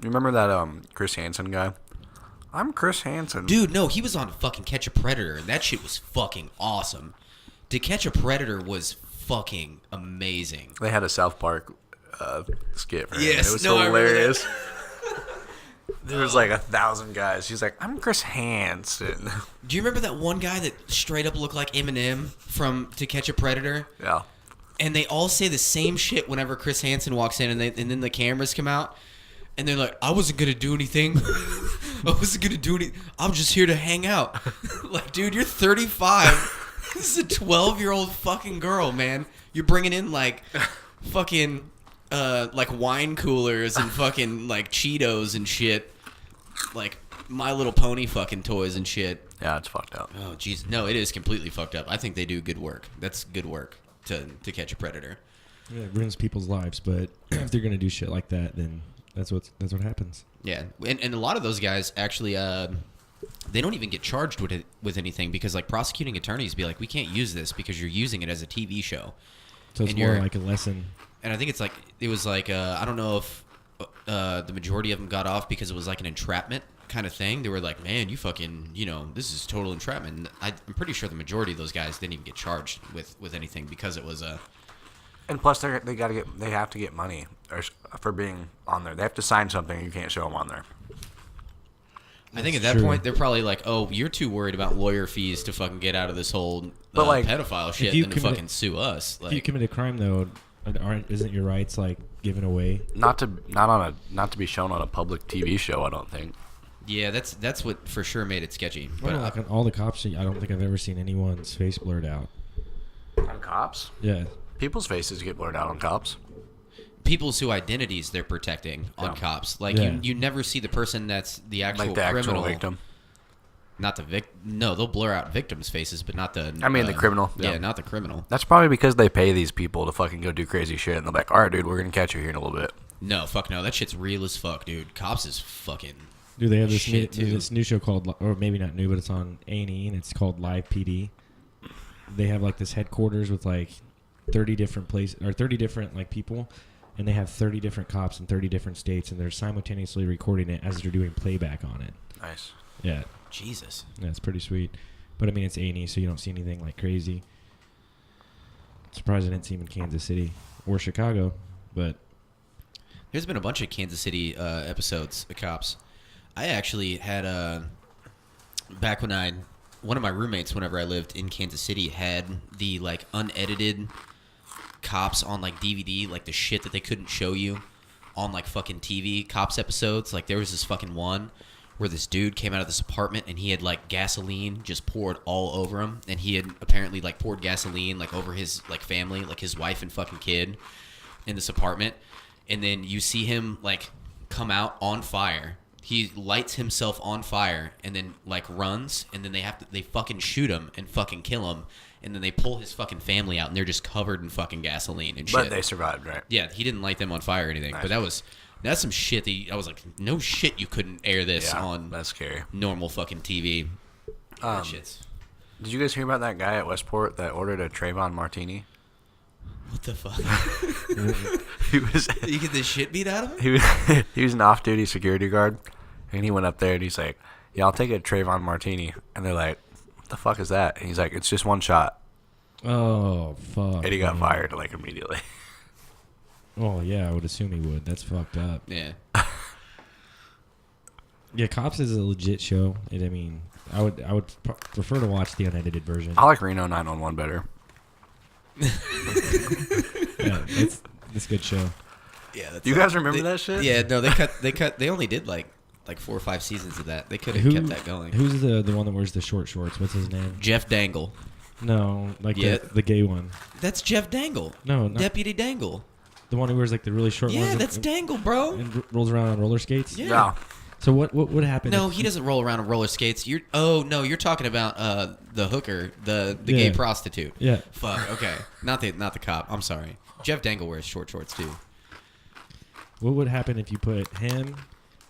You remember that Chris Hansen guy? I'm Chris Hansen. Dude, no, he was on fucking Catch a Predator, and that shit was fucking awesome. To Catch a Predator was fucking amazing. They had a South Park skit for him. Yes, It was no, hilarious. There was like 1,000 guys. He's like, I'm Chris Hansen. Do you remember that one guy that straight up looked like Eminem from To Catch a Predator? Yeah. And they all say the same shit whenever Chris Hansen walks in, and then the cameras come out, and they're like, I wasn't going to do anything. I wasn't going to do anything. I'm just here to hang out. Like, dude, you're 35. This is a 12-year-old fucking girl, man. You're bringing in, like, fucking, like, wine coolers and fucking, like, Cheetos and shit. Like, My Little Pony fucking toys and shit. Yeah, it's fucked up. Oh, jeez. No, it is completely fucked up. I think they do good work. That's good work to Catch a Predator. Yeah, it ruins people's lives, but if they're gonna do shit like that, then that's what happens. Yeah, and a lot of those guys actually, they don't even get charged with anything because like prosecuting attorneys be like, we can't use this because you're using it as a TV show. So it's more like a lesson. And I think it was like I don't know if the majority of them got off because it was like an entrapment kind of thing. They were like, man, you fucking, this is total entrapment. And I'm pretty sure the majority of those guys didn't even get charged with anything because it was a. And plus, they have to get money for being on there. They have to sign something. You can't show them on there. I think at that point they're probably like, oh, you're too worried about lawyer fees to fucking get out of this whole pedophile shit than to fucking sue us. Like, if you commit a crime though, isn't your rights like given away? Not to be shown on a public TV show. I don't think. Yeah, that's what for sure made it sketchy. But like on all the cops, I don't think I've ever seen anyone's face blurred out. On cops? Yeah. People's faces get blurred out on cops. People's who identities they're protecting on cops. Like you never see the person that's the actual criminal. Actual victim. Not the victim. No, they'll blur out victims' faces, but not the. I mean the criminal. Yeah, not the criminal. That's probably because they pay these people to fucking go do crazy shit, and they're like, "All right, dude, we're gonna catch you here in a little bit." No, fuck no. That shit's real as fuck, dude. Cops is fucking. Dude, they have this new show called, or maybe not new, but it's on A&E, and it's called Live PD. They have like this headquarters with like 30 different places or 30 different like people, and they have 30 different cops in 30 different states, and they're simultaneously recording it as they're doing playback on it. Nice. Yeah. Jesus. Yeah, it's pretty sweet. But I mean, it's A&E, so you don't see anything like crazy. Surprised I didn't see him in Kansas City or Chicago, but there's been a bunch of Kansas City episodes of Cops. I actually had back when one of my roommates, whenever I lived in Kansas City, had the like unedited Cops on like DVD, like the shit that they couldn't show you on like fucking TV Cops episodes. Like there was this fucking one where this dude came out of this apartment and he had like gasoline just poured all over him, and he had apparently like poured gasoline like over his like family, like his wife and fucking kid in this apartment. And then you see him like come out on fire. He lights himself on fire and then like runs, and then they fucking shoot him and fucking kill him, and then they pull his fucking family out and they're just covered in fucking gasoline and shit. But they survived, right? Yeah, he didn't light them on fire or anything. Nice. But that's some shit that I was like, no shit, you couldn't air this on that's scary. Normal fucking TV. Shit's. Did you guys hear about that guy at Westport that ordered a Trayvon martini? What the fuck? You get the shit beat out of him? He was an off-duty security guard, and he went up there and he's like, "Yeah, I'll take a Trayvon martini." And they're like, "What the fuck is that?" And he's like, "It's just one shot." Oh fuck! And he got fired like immediately. Oh yeah, I would assume he would. That's fucked up. Yeah. Yeah, Cops is a legit show. And I mean, I would prefer to watch the unedited version. I like Reno 911 better. Yeah, it's a good show. Yeah, you guys remember that shit? Yeah, no, they only did like 4 or 5 seasons of that. They could have kept that going. Who's the one that wears the short shorts? What's his name? Jeff Dangle. No, like the gay one. That's Jeff Dangle. No, Deputy Dangle. The one who wears like the really short ones. Yeah, that's Dangle, bro. And rolls around on roller skates? Yeah. No. So what would happen? No, he doesn't roll around on roller skates. You're talking about the hooker, the gay prostitute. Yeah. Fuck. Okay. Not the cop. I'm sorry. Jeff Dangle wears short shorts too. What would happen if you put him,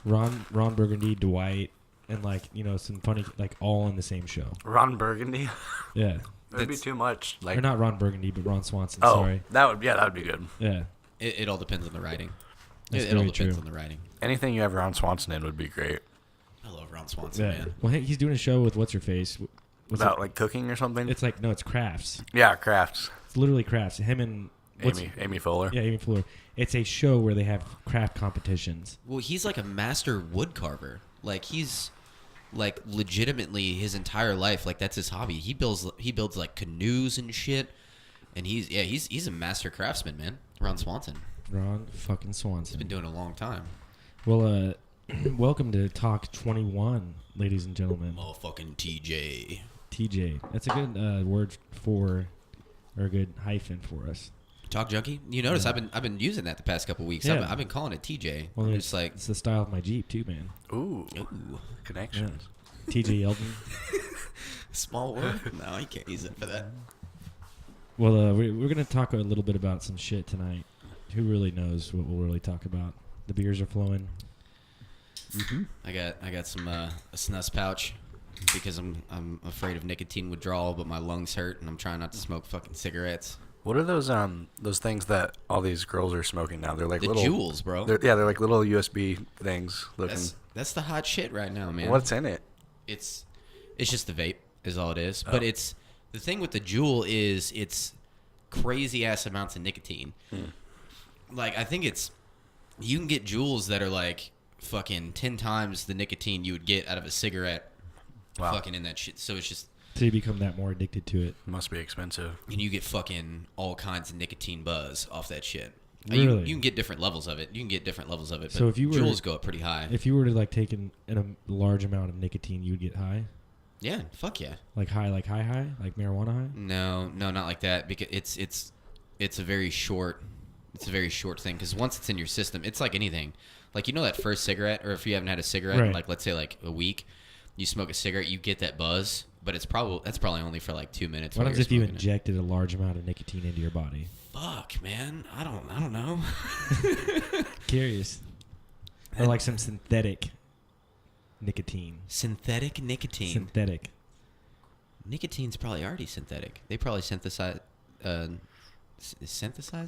Ron Burgundy, Dwight, and like some funny like all in the same show? Ron Burgundy. Yeah. That'd be too much. Like, or not Ron Burgundy, but Ron Swanson. Oh, sorry. that would be good. Yeah. It all depends on the writing. That's it all very depends true. on the writing. Anything you have Ron Swanson in would be great. I love Ron Swanson, man. Well, hey, he's doing a show with what's her face. About like cooking or something. It's like no, it's crafts. Yeah, crafts. It's literally crafts. Him and Amy Fuller. Yeah, Amy Fuller. It's a show where they have craft competitions. Well, he's like a master wood carver. Like he's like legitimately his entire life, like that's his hobby. He builds like canoes and shit. And he's a master craftsman, man. Ron Swanson. Ron fucking Swanson. He's been doing it a long time. Well, welcome to Talk 21, ladies and gentlemen. Motherfucking TJ. TJ. That's a good word for, or a good hyphen for us. Talk Junkie. You notice I've been using that the past couple weeks. Yeah. I've been calling it TJ. Well, it's like it's the style of my Jeep too, man. Ooh. Connections. Yeah. TJ Yeldon. small word. No, you can't use it for that. Well, we're gonna talk a little bit about some shit tonight. Who really knows what we'll really talk about? The beers are flowing. Mm-hmm. I got some a snus pouch because I'm afraid of nicotine withdrawal, but my lungs hurt and I'm trying not to smoke fucking cigarettes. What are those things that all these girls are smoking now? They're like The little Juuls, bro. They're like little USB things looking. That's the hot shit right now, man. What's in it? It's just the vape is all it is. But it's the thing with the Juul is it's crazy ass amounts of nicotine. Like I think you can get Juuls that are like fucking 10 times the nicotine you would get out of a cigarette. Wow. Fucking in that shit. So it's just. So you become that more addicted to it. Must be expensive. And you get fucking all kinds of nicotine buzz off that shit. Really? You can get different levels of it. But so if you were, Juuls go up pretty high. If you were to like take in a large amount of nicotine, you would get high? Yeah, fuck yeah. Like high, like marijuana high? No, not like that. Because it's a very short thing. Because once it's in your system, it's like anything. Like, you know that first cigarette, or if you haven't had a cigarette in, like, let's say, like, a week, you smoke a cigarette, you get that buzz, but that's probably only for, like, 2 minutes. What happens if you injected a large amount of nicotine into your body? Fuck, man. I don't know. Curious. Or like some synthetic nicotine. Synthetic nicotine. Synthetic. Nicotine's probably already synthetic. They probably synthesize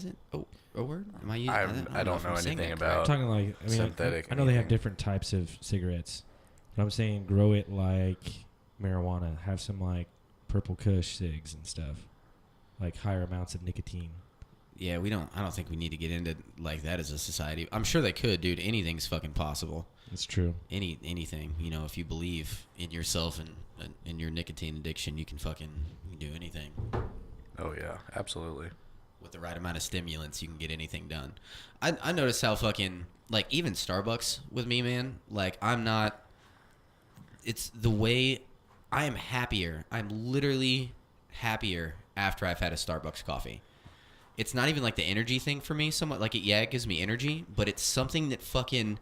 it? Oh, a word? Am I using? I don't know anything about. I'm talking like synthetic. I know they have different types of cigarettes, but I'm saying grow it like marijuana. Have some like purple Kush cigs and stuff, like higher amounts of nicotine. Yeah, I don't think we need to get into like that as a society. I'm sure they could, dude. Anything's fucking possible. It's true. Anything. You know, if you believe in yourself and in your nicotine addiction, you can do anything. Oh yeah, absolutely. With the right amount of stimulants, you can get anything done. I notice how fucking, like, even Starbucks with me, man, like, it's the way I am happier. I'm literally happier after I've had a Starbucks coffee. It's not even like the energy thing for me somewhat. Like, it gives me energy, but it's something that fucking,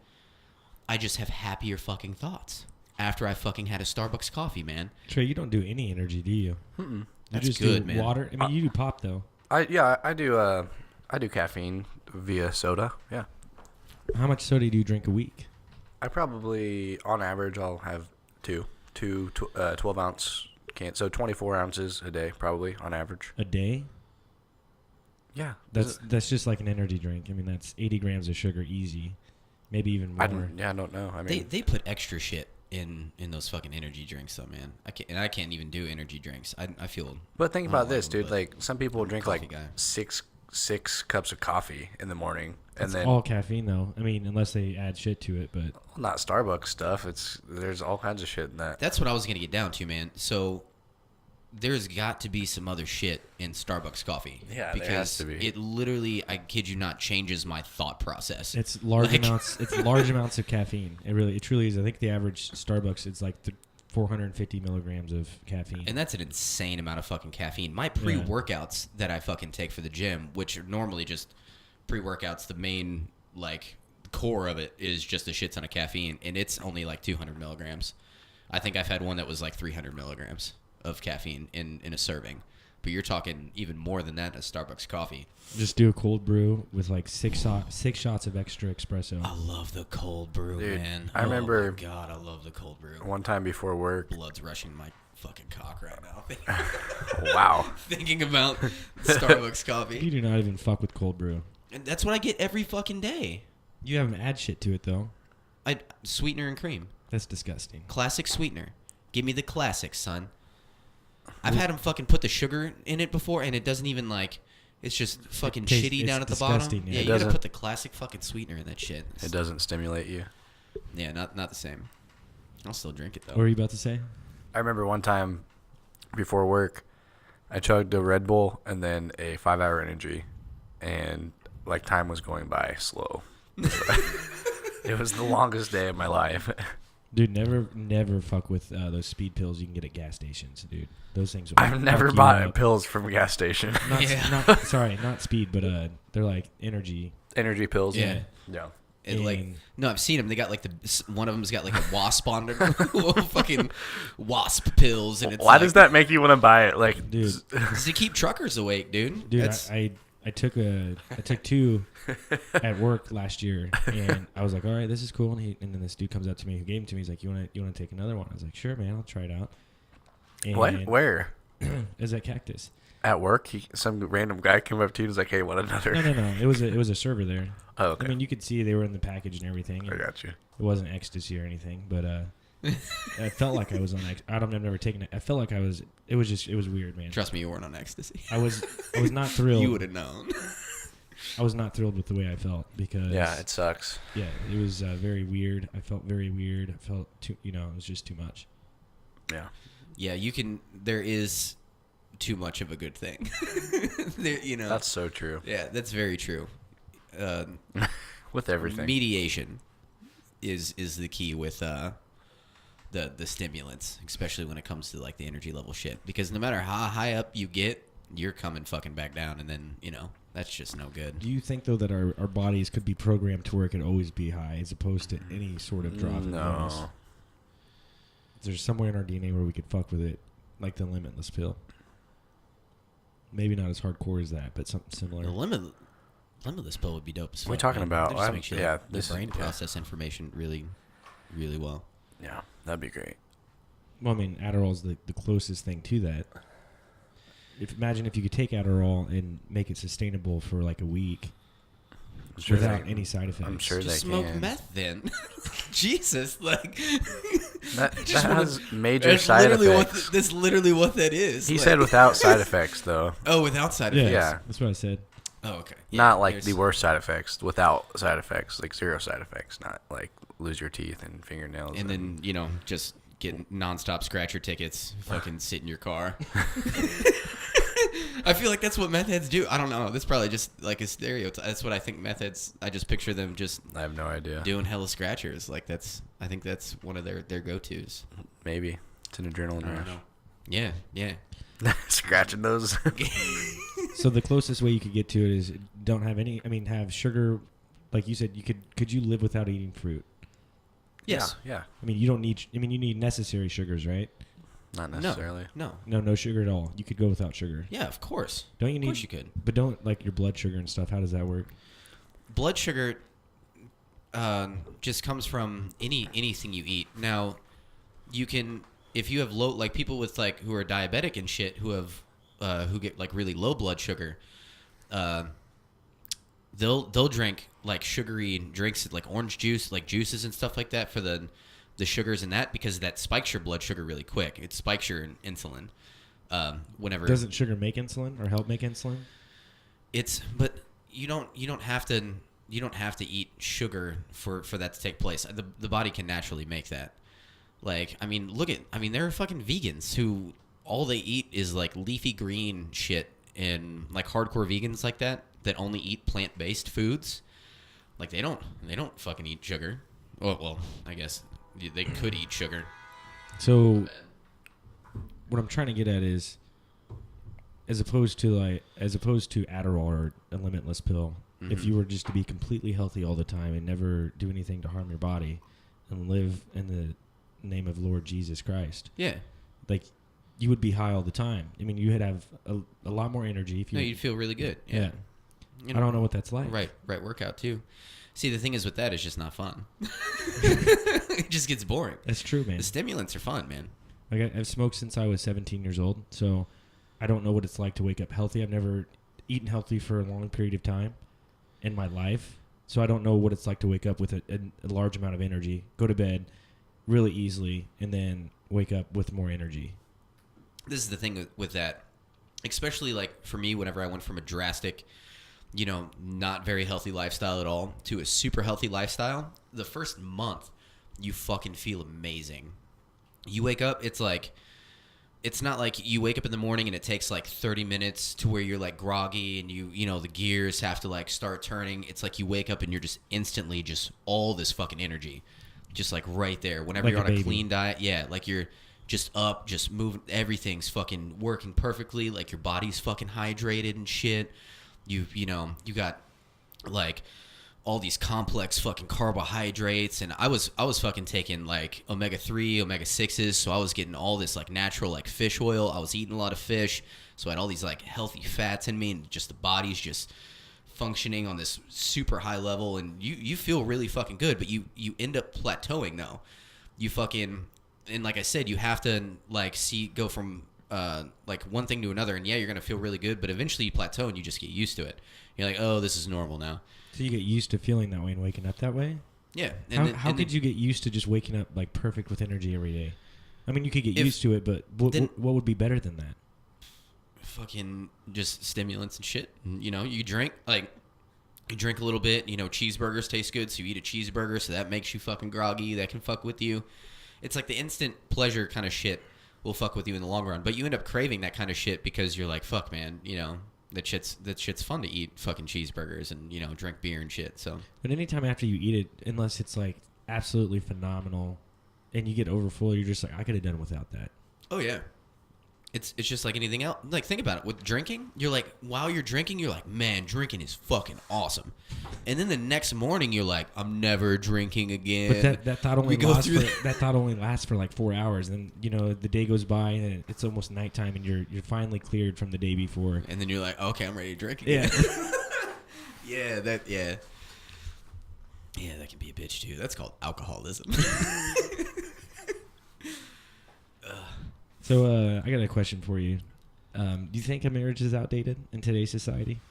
I just have happier fucking thoughts after I fucking had a Starbucks coffee, man. Trey, you don't do any energy, do you? Mm-mm. That's just good, do man. Water. I mean, you do pop though. I do caffeine via soda. Yeah. How much soda do you drink a week? I probably, on average, I'll have two 12-ounce cans. So 24 ounces a day, probably, on average. A day? Yeah. That's just like an energy drink. I mean, that's 80 grams of sugar easy. Maybe even more. I don't know. I mean, they put extra shit in those fucking energy drinks, though, man. I can't even do energy drinks. I feel. But think about this, them, dude. Like, some people drink like guy. six cups of coffee in the morning, That's and then all caffeine, though. I mean, unless they add shit to it, but not Starbucks stuff. There's all kinds of shit in that. That's what I was gonna get down to, man. So there's got to be some other shit in Starbucks coffee. Yeah, because there has to be. It literally, I kid you not, changes my thought process. it's large amounts. It's large amounts of caffeine. It truly is. I think the average Starbucks it's like 450 milligrams of caffeine. And that's an insane amount of fucking caffeine. My pre-workouts that I fucking take for the gym, which are normally just pre-workouts, the main like core of it is just a shit ton of caffeine, and it's only like 200 milligrams. I think I've had one that was like 300 milligrams of caffeine in a serving. But you're talking even more than that in a Starbucks coffee. Just do a cold brew with like six shots of extra espresso. I love the cold brew, Dude, man. I remember. Oh my God, I love the cold brew. One time before work. Blood's rushing my fucking cock right now. Wow. Thinking about Starbucks coffee. You do not even fuck with cold brew. And that's what I get every fucking day. You haven't add shit to it though. Sweetener and cream. That's disgusting. Classic sweetener. Give me the classic, son. I've had them fucking put the sugar in it before, and it doesn't even like. It's just fucking shitty down at the bottom. Yeah, Yeah, you gotta put the classic fucking sweetener in that shit. It doesn't stimulate you. Yeah, not the same. I'll still drink it though. What were you about to say? I remember one time before work, I chugged a Red Bull and then a 5-hour energy, and like time was going by slow. It was the longest day of my life. Dude, never fuck with those speed pills you can get at gas stations, dude. Those things. I've never bought pills from a gas station. Not speed, but they're like energy pills. Yeah. Yeah. And like, no, I've seen them. They got like one of them's got like a wasp on it, fucking wasp pills, and it's Why does that make you want to buy it? Like, dude, to keep truckers awake, dude. Dude, I took two at work last year, and I was like, all right, this is cool. And then this dude comes up to me who gave them to me. He's like, you want to take another one? I was like, sure, man, I'll try it out. And what? Where? Is that Cactus? At work, some random guy came up to you and was like, "Hey, want another?" No. It was a server there. Oh, okay. I mean, you could see they were in the package and everything. I got you. It wasn't ecstasy or anything, but I felt like I was on. I've never taken it. I felt like I was. It was weird, man. Trust me, you weren't on ecstasy. I was not thrilled. You would have known. I was not thrilled with the way I felt because. Yeah, it sucks. Yeah, it was very weird. I felt very weird. I felt too. It was just too much. Yeah. Yeah, you can. There is too much of a good thing. That's so true. Yeah, that's very true. With everything, mediation is the key with the stimulants, especially when it comes to like the energy level shit. Because no matter how high up you get, you're coming fucking back down, and then that's just no good. Do you think though that our bodies could be programmed to where it could always be high, as opposed to any sort of drop? No. There's somewhere in our DNA where we could fuck with it, like the limitless pill. Maybe not as hardcore as that, but something similar. The limitless pill would be dope as fuck. What are we talking about? Just make sure yeah, the brain process information really, really well. Yeah, that'd be great. Well, I mean, Adderall's the closest thing to that. Imagine if you could take Adderall and make it sustainable for like a week without any side effects. I'm sure just they smoke can. meth then. Jesus, like that has major side effects. That's literally what that is. He said without side effects, though. Oh, without side effects. Yeah, that's what I said. Oh, okay. Not like the worst side effects. Without side effects, like zero side effects. Not like lose your teeth and fingernails. And then just get nonstop scratcher tickets. Fucking sit in your car. I feel like that's what meth heads do. I don't know. That's probably just like a stereotype. That's what I think meth heads. I just picture them just. I have no idea. Doing hella scratchers. Like I think that's one of their go-tos. Maybe it's an adrenaline rush. Yeah. Scratching those. So the closest way you could get to it is don't have any. I mean, have sugar. Like you said, could you live without eating fruit? Yes. Yeah. I mean, you don't need. I mean, you need necessary sugars, right? Not necessarily. No sugar at all. You could go without sugar. Yeah, of course. Don't you need? Of course you could. But don't like your blood sugar and stuff. How does that work? Blood sugar just comes from anything you eat. Now, you can if you have low, like people with like who are diabetic and shit who have who get like really low blood sugar, they'll drink like sugary drinks like orange juice, like juices and stuff like that for the sugars in that, because that spikes your blood sugar really quick. It spikes your insulin. Whenever doesn't sugar make insulin or help make insulin? But you don't have to eat sugar for that to take place. The body can naturally make that. Like there are fucking vegans who all they eat is like leafy green shit, and like hardcore vegans like that only eat plant-based foods. Like they don't fucking eat sugar. Well, I guess they could eat sugar. So what I'm trying to get at is, as opposed to Adderall or a limitless pill, if you were just to be completely healthy all the time and never do anything to harm your body and live in the name of Lord Jesus Christ, like you would be high all the time. I mean, you would have a lot more energy. You'd feel really good. Yeah. I don't know what that's like. Right workout too. See, the thing is with that, it's just not fun. It just gets boring. That's true, man. The stimulants are fun, man. Like I've smoked since I was 17 years old, so I don't know what it's like to wake up healthy. I've never eaten healthy for a long period of time in my life. So I don't know what it's like to wake up with a large amount of energy, go to bed really easily, and then wake up with more energy. This is the thing with that, especially like for me, whenever I went from a drastic, not very healthy lifestyle at all to a super healthy lifestyle, the first month you fucking feel amazing. You wake up, it's not like you wake up in the morning and it takes like 30 minutes to where you're like groggy and the gears have to like start turning. It's like you wake up and you're just instantly just all this fucking energy, just like right there. Whenever like you're on baby. a clean diet, yeah, like you're just up, just moving, everything's fucking working perfectly. Like your body's fucking hydrated and shit. You got like all these complex fucking carbohydrates, and I was fucking taking like omega-3, omega-6s, so I was getting all this like natural like fish oil. I was eating a lot of fish, so I had all these like healthy fats in me, and just the body's just functioning on this super high level, and you feel really fucking good, but you end up plateauing though. You fucking, and like I said, you have to like go from like one thing to another, and yeah, you're gonna feel really good, but eventually you plateau and you just get used to it. You're like, oh, this is normal now. So you get used to feeling that way and waking up that way? Yeah. How could you get used to just waking up like perfect with energy every day? I mean, you could get used to it, but what would be better than that? Fucking just stimulants and shit. You drink a little bit. Cheeseburgers taste good, so you eat a cheeseburger, so that makes you fucking groggy. That can fuck with you. It's like the instant pleasure kind of shit will fuck with you in the long run, but you end up craving that kind of shit because you're like, fuck, man, that shit's fun to eat fucking cheeseburgers and drink beer and shit. So, but anytime after you eat it, unless it's like absolutely phenomenal, and you get overfull, you're just like, I could have done without that. Oh yeah, it's just like anything else. Like think about it with drinking. You're like, while you're drinking, you're like, man, drinking is fucking awesome. And then the next morning, you're like, I'm never drinking again. But that thought only lasts for like 4 hours, and then the day goes by and it's almost nighttime, and you're finally cleared from the day before. And then you're like, okay, I'm ready to drink again. Yeah. Yeah, that can be a bitch too. That's called alcoholism. So I got a question for you. Do you think a marriage is outdated in today's society?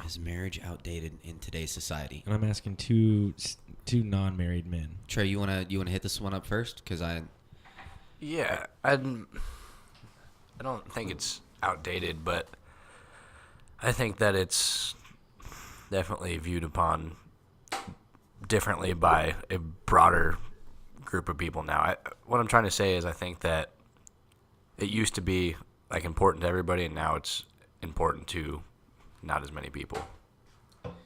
Is marriage outdated in today's society? And I'm asking two non-married men. Trey, you wanna hit this one up first? Because I don't think it's outdated, but I think that it's definitely viewed upon differently by a broader group of people now. What I'm trying to say is I think that it used to be like important to everybody, and now it's important to not as many people.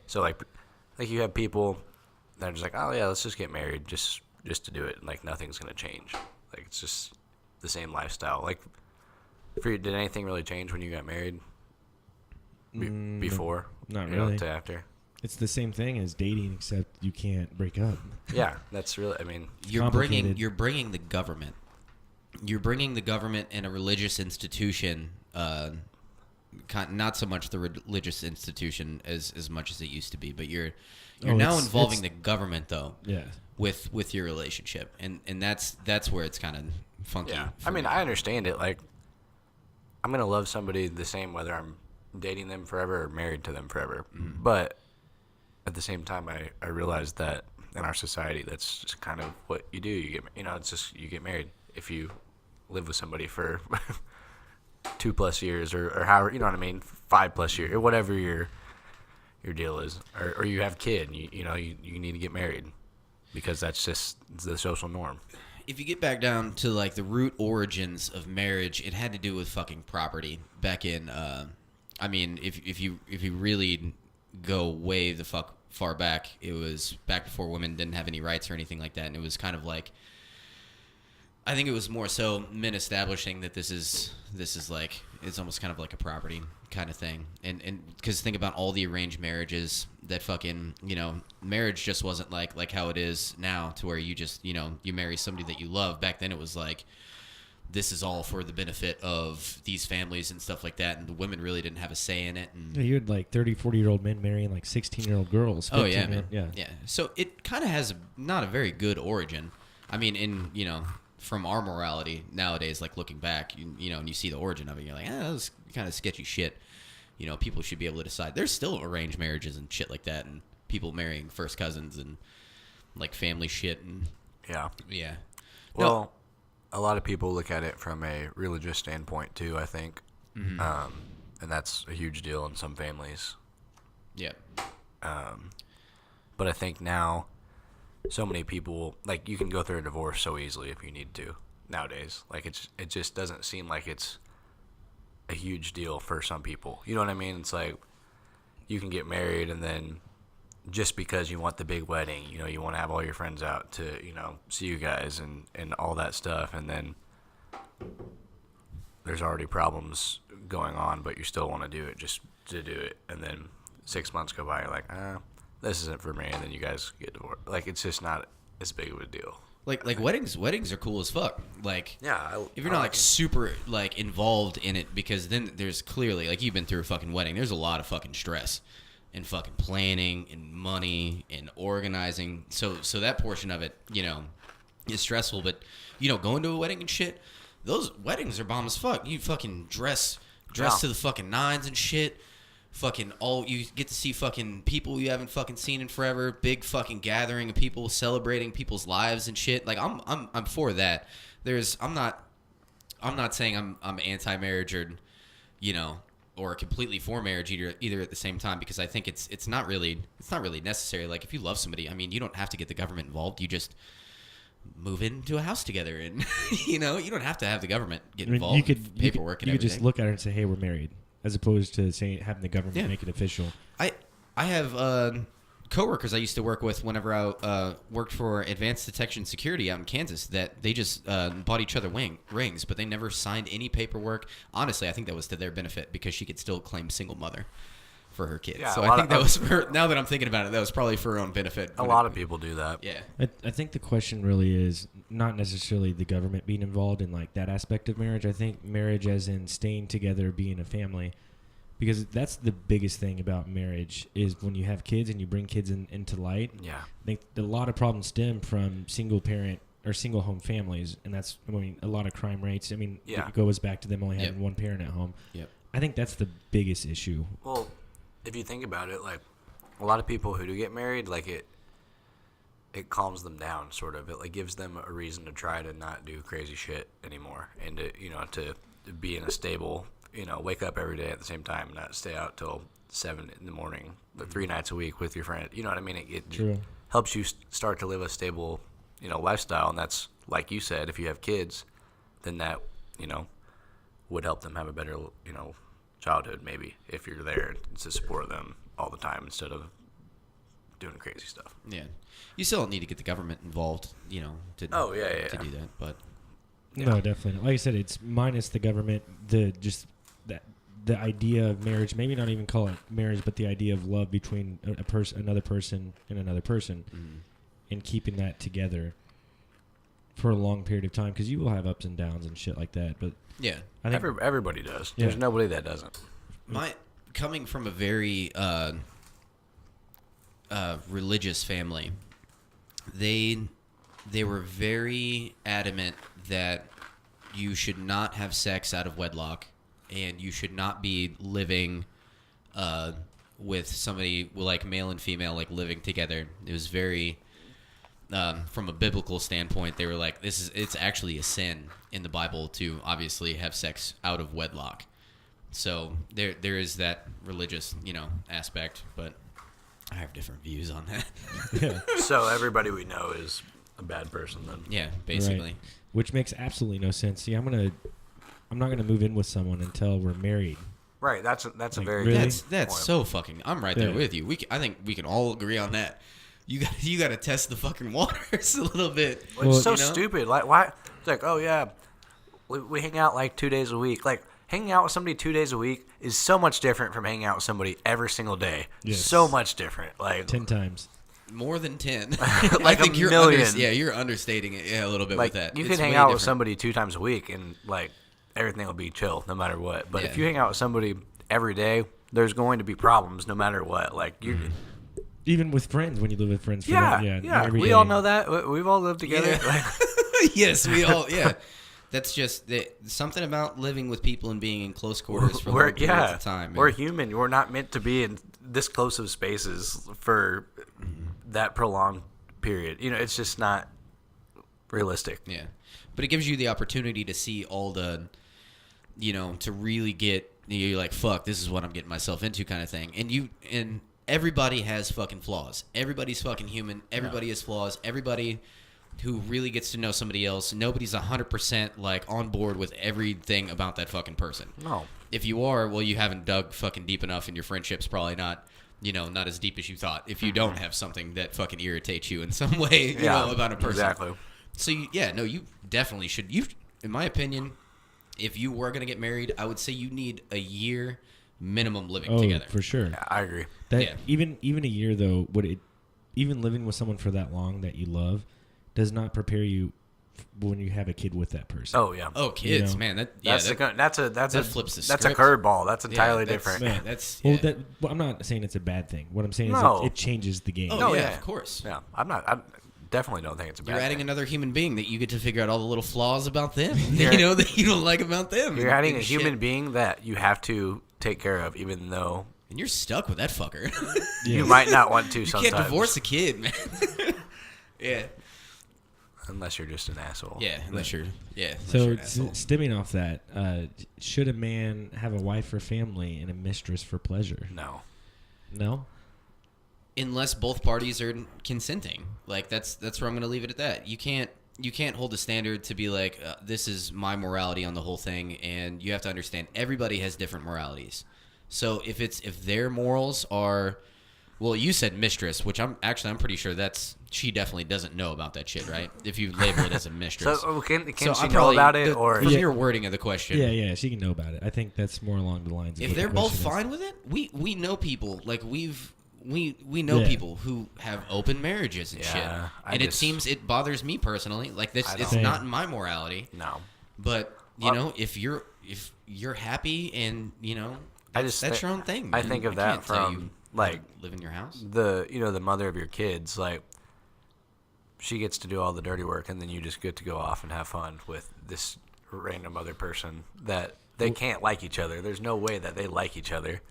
So like you have people that are just like, oh yeah, let's just get married just to do it. Like nothing's gonna change. Like it's just the same lifestyle. Like for you, did anything really change when you got married? Before? Not really. To after? It's the same thing as dating, except you can't break up. Yeah, that's really. I mean, you're bringing the government. You're bringing the government and a religious institution. Not so much the religious institution as much as it used to be, but you're now involving the government though. Yeah. With your relationship, and that's where it's kind of funky. Yeah. I mean, I understand it. Like, I'm gonna love somebody the same whether I'm dating them forever or married to them forever. Mm-hmm. But at the same time, I realize that in our society, that's just kind of what you do. You get, it's just you get married if you live with somebody for 2+ years or however, you know what I mean, 5+ years or whatever your deal is, or you have a kid. And you need to get married because that's just the social norm. If you get back down to like the root origins of marriage, it had to do with fucking property back in. I mean, if you really go way the fuck far back, it was back before women didn't have any rights or anything like that, and it was kind of like, I think it was more so men establishing that this is like, it's almost kind of like a property kind of thing, and because think about all the arranged marriages that fucking marriage just wasn't like how it is now, to where you just you marry somebody that you love. Back then it was like, this is all for the benefit of these families and stuff like that, and the women really didn't have a say in it. And you had like 30, 40-year-old men marrying like 16-year-old girls. Oh yeah, man. Yeah. So it kind of has not a very good origin. I mean, in from our morality nowadays, like looking back, and you see the origin of it, you're like, that was kind of sketchy shit. You know, people should be able to decide. There's still arranged marriages and shit like that, and people marrying first cousins and like family shit and yeah. Well, a lot of people look at it from a religious standpoint too, I think, and that's a huge deal in some families. Yeah. But I think now, so many people, like, you can go through a divorce so easily if you need to nowadays. Like, it just doesn't seem like it's a huge deal for some people. You know what I mean? It's like you can get married and then just because you want the big wedding, you know, you want to have all your friends out to, you know, see you guys and all that stuff, and then there's already problems going on, but you still want to do it just to do it, and then 6 months go by, you're like, this isn't for me, and then you guys get divorced. Like, it's just not as big of a deal. Like weddings are cool as fuck. Like, yeah, if you're not like super like involved in it, because then there's clearly, like, you've been through a fucking wedding. There's a lot of fucking stress and fucking planning and money and organizing. So that portion of it, you know, is stressful. But, you know, going to a wedding and shit, those weddings are bomb as fuck. You fucking dress to the fucking nines and shit. Fucking you get to see fucking people you haven't fucking seen in forever. Big fucking gathering of people celebrating people's lives and shit. Like, I'm for that. I'm not saying I'm anti-marriage or, you know, or completely for marriage either at the same time, because I think it's not really necessary. Like, if you love somebody, I mean, you don't have to get the government involved. You just move into a house together, and you know, you don't have to have the government get involved. You could paperwork and everything. You could just look at it and say, "Hey, we're married," as opposed to having the government make it official. I have coworkers I used to work with whenever I worked for Advanced Detection Security out in Kansas, that they just bought each other rings, but they never signed any paperwork. Honestly, I think that was to their benefit, because she could still claim single mother for her kids. Yeah, so I think that was for, now that I'm thinking about it, that was probably for her own benefit. A lot of people do that. Yeah. I think the question really is not necessarily the government being involved in like that aspect of marriage. I think marriage as in staying together, being a family, because that's the biggest thing about marriage is when you have kids and you bring kids into light. Yeah. I think a lot of problems stem from single parent or single home families, and that's, I mean, a lot of crime rates. I mean, it goes back to them only having one parent at home. Yep. I think that's the biggest issue. Well, if you think about it, like, a lot of people who do get married, like, it calms them down, sort of. It, like, gives them a reason to try to not do crazy shit anymore, and to, you know, to be in a stable, you know, wake up every day at the same time, not stay out till 7 in the morning, but 3 nights a week with your friend. You know what I mean? It helps you start to live a stable, you know, lifestyle, and that's, like you said, if you have kids, then that, you know, would help them have a better, you know, childhood, maybe, if you're there to support them all the time instead of doing crazy stuff. Yeah. You still don't need to get the government involved, you know, to do that, but no, definitely not. Like I said, it's minus the government, the idea of marriage, maybe not even call it marriage, but the idea of love between another person and another person, and keeping that together for a long period of time, because you will have ups and downs and shit like that. But yeah, I think everybody does. Yeah. There's nobody that doesn't. Coming from a very religious family, they were very adamant that you should not have sex out of wedlock, and you should not be living with somebody like male and female, like living together. It was very from a biblical standpoint, they were like, it's actually a sin in the Bible to obviously have sex out of wedlock. So there is that religious, you know, aspect, but I have different views on that. Yeah. So everybody we know is a bad person then. Yeah, basically. Right. Which makes absolutely no sense. See, I'm not gonna move in with someone until we're married. Right. That's like, a very really? That's so fucking. I'm right there with you. I think we can all agree on that. You got to test the fucking waters a little bit. Well, it's so stupid. Like, why? It's like, oh yeah, we hang out like 2 days a week. Like, hanging out with somebody 2 days a week is so much different from hanging out with somebody every single day. Yes. So much different. Like 10 times. More than 10. Like, I think a million. You're understating it a little bit like, with that. You can hang out with somebody 2 times a week and like everything will be chill no matter what. But if you hang out with somebody every day, there's going to be problems no matter what. Like you. Even with friends, when you live with friends. Yeah. We day. all know that. We've all lived together. Yeah. Yes, we all. Yeah. That's just something about living with people and being in close quarters for long periods of time. We're human. We're not meant to be in this close of spaces for that prolonged period. It's just not realistic. Yeah. But it gives you the opportunity to see all the, to really get, you're like, fuck, this is what I'm getting myself into kind of thing. And everybody has fucking flaws. Everybody's fucking human. Everybody has flaws. Everybody who really gets to know somebody else, nobody's 100% like on board with everything about that fucking person. No. If you are, well, you haven't dug fucking deep enough, and your friendship's probably not, not as deep as you thought. If you don't have something that fucking irritates you in some way, about a person. Exactly. So you definitely should. In my opinion, if you were gonna get married, I would say you need a year minimum living together. For sure. Yeah, I agree. Even a year though, even living with someone for that long that you love does not prepare you when you have a kid with that person. Oh yeah. Oh, kids, man. That flips the script. That's a curveball. That's entirely different. Man, I'm not saying it's a bad thing. What I'm saying is it changes the game. Oh yeah, of course. Yeah, I definitely don't think it's a bad thing. You're adding another human being that you get to figure out all the little flaws about them. That you don't like about them. You're adding a human being that you have to take care of, even though. And you're stuck with that fucker. You might not want to. Sometimes you can't divorce a kid, man. Yeah. Unless you're just an asshole. Yeah, unless you're stemming off that, should a man have a wife for family and a mistress for pleasure? No? Unless both parties are consenting. Like, that's where I'm going to leave it at that. You can't hold a standard to be like, this is my morality on the whole thing, and you have to understand everybody has different moralities. So if their morals are... Well, you said mistress, which I'm pretty sure she definitely doesn't know about that shit, right? If you label it as a mistress. So can she know about it, or from your wording of the question? Yeah, she can know about it. I think that's more along the lines. If they're both fine with it, we know people like we know people who have open marriages and shit, and it bothers me personally. Like this, it's not in my morality. No, but if you're happy and that's your own thing. Man. I think of that from. Like live in your house, the mother of your kids, like she gets to do all the dirty work, and then you just get to go off and have fun with this random other person that they can't like each other. There's no way that they like each other.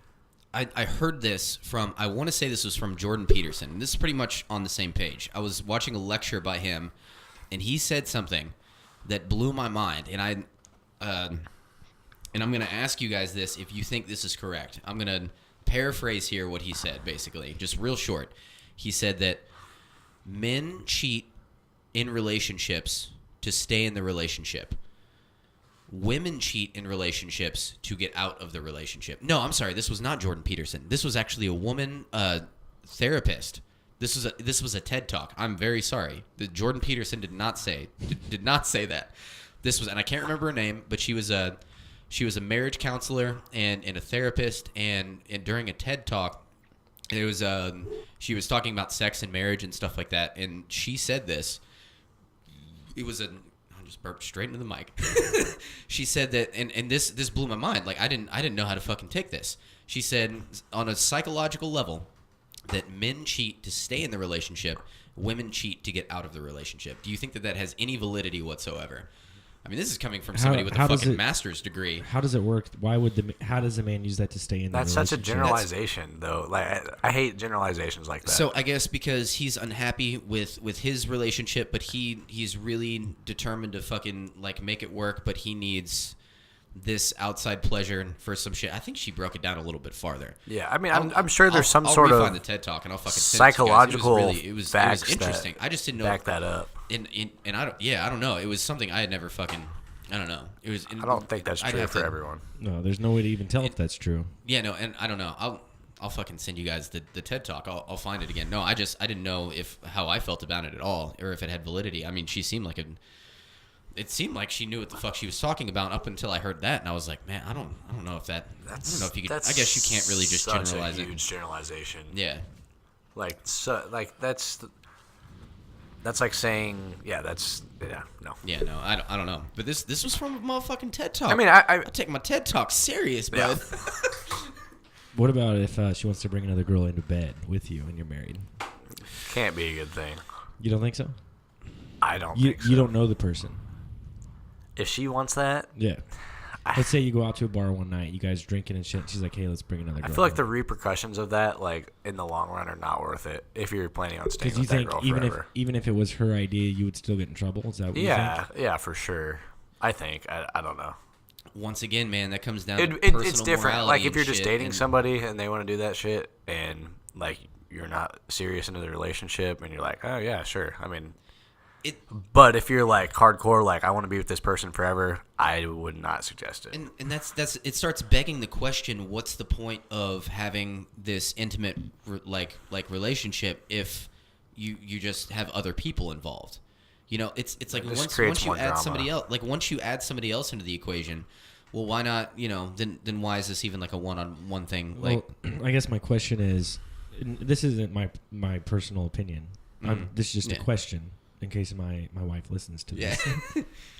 I heard this from, I want to say this was from Jordan Peterson. This is pretty much on the same page. I was watching a lecture by him, and he said something that blew my mind, and I'm going to ask you guys this if you think this is correct. I'm going to paraphrase here what he said, basically, just real short. He said that men cheat in relationships to stay in the relationship. Women cheat in relationships to get out of the relationship. No, I'm sorry. This was not Jordan Peterson. This was actually a woman therapist. This was a TED Talk. I'm very sorry. Jordan Peterson did not say that. This was, and I can't remember her name, but she was a marriage counselor and a therapist, and during a TED Talk, it was she was talking about sex and marriage and stuff like that, and she said this. It was I just burped straight into the mic. She said that, and this blew my mind. Like I didn't know how to fucking take this. She said on a psychological level that men cheat to stay in the relationship, women cheat to get out of the relationship. Do you think that has any validity whatsoever? I mean, this is coming from somebody with a fucking master's degree. How does it work? How does a man use that to stay in the relationship? That's such a generalization, though. Like I hate generalizations like that. So I guess because he's unhappy with his relationship, but he's really determined to fucking like make it work, but he needs this outside pleasure for some shit. I think she broke it down a little bit farther. Yeah, I mean, I'm sure there's some sort of the TED Talk and I'll fucking psychological it was interesting. I just didn't know back that up. And I don't know. It was something I had never fucking. I don't know. It was. I don't think that's true for everyone. No, there's no way to even tell if that's true. Yeah, no, and I don't know. I'll fucking send you guys the TED Talk. I'll find it again. No, I didn't know how I felt about it at all, or if it had validity. I mean, she seemed like it seemed like she knew what the fuck she was talking about up until I heard that, and I was like, man, I don't know if that. I don't know if you could. I guess you can't really just generalize it. Such a huge generalization. Yeah. That's like saying, no. Yeah, no, I don't know. But this was from a motherfucking TED Talk. I mean, I take my TED Talk serious, bro. Yeah. What about if she wants to bring another girl into bed with you and you're married? Can't be a good thing. You don't think so? I don't think so. You don't know the person. If she wants that, Yeah. Let's say you go out to a bar one night, you guys drinking and shit. And she's like, "Hey, let's bring another girl." I feel like the repercussions of that, like in the long run, are not worth it if you're planning on staying with that girl forever. Even if it was her idea, you would still get in trouble. Is that what you think? Yeah, for sure. I think. I don't know. Once again, man, that comes down to personal it's different. morality Like if you're and just shit, dating and somebody and they want to do that shit, and like you're not serious into the relationship, and you're like, oh yeah, sure. I mean, but if you're like hardcore, like I want to be with this person forever, I would not suggest it. And that's it starts begging the question: what's the point of having this intimate like relationship if you just have other people involved? You know, it's like once you add somebody else, like once you add somebody else into the equation, well, why not? You know, then why is this even like a one-on-one thing? Like, well, I guess my question is, this isn't my personal opinion. This is just a question. In case my wife listens to this,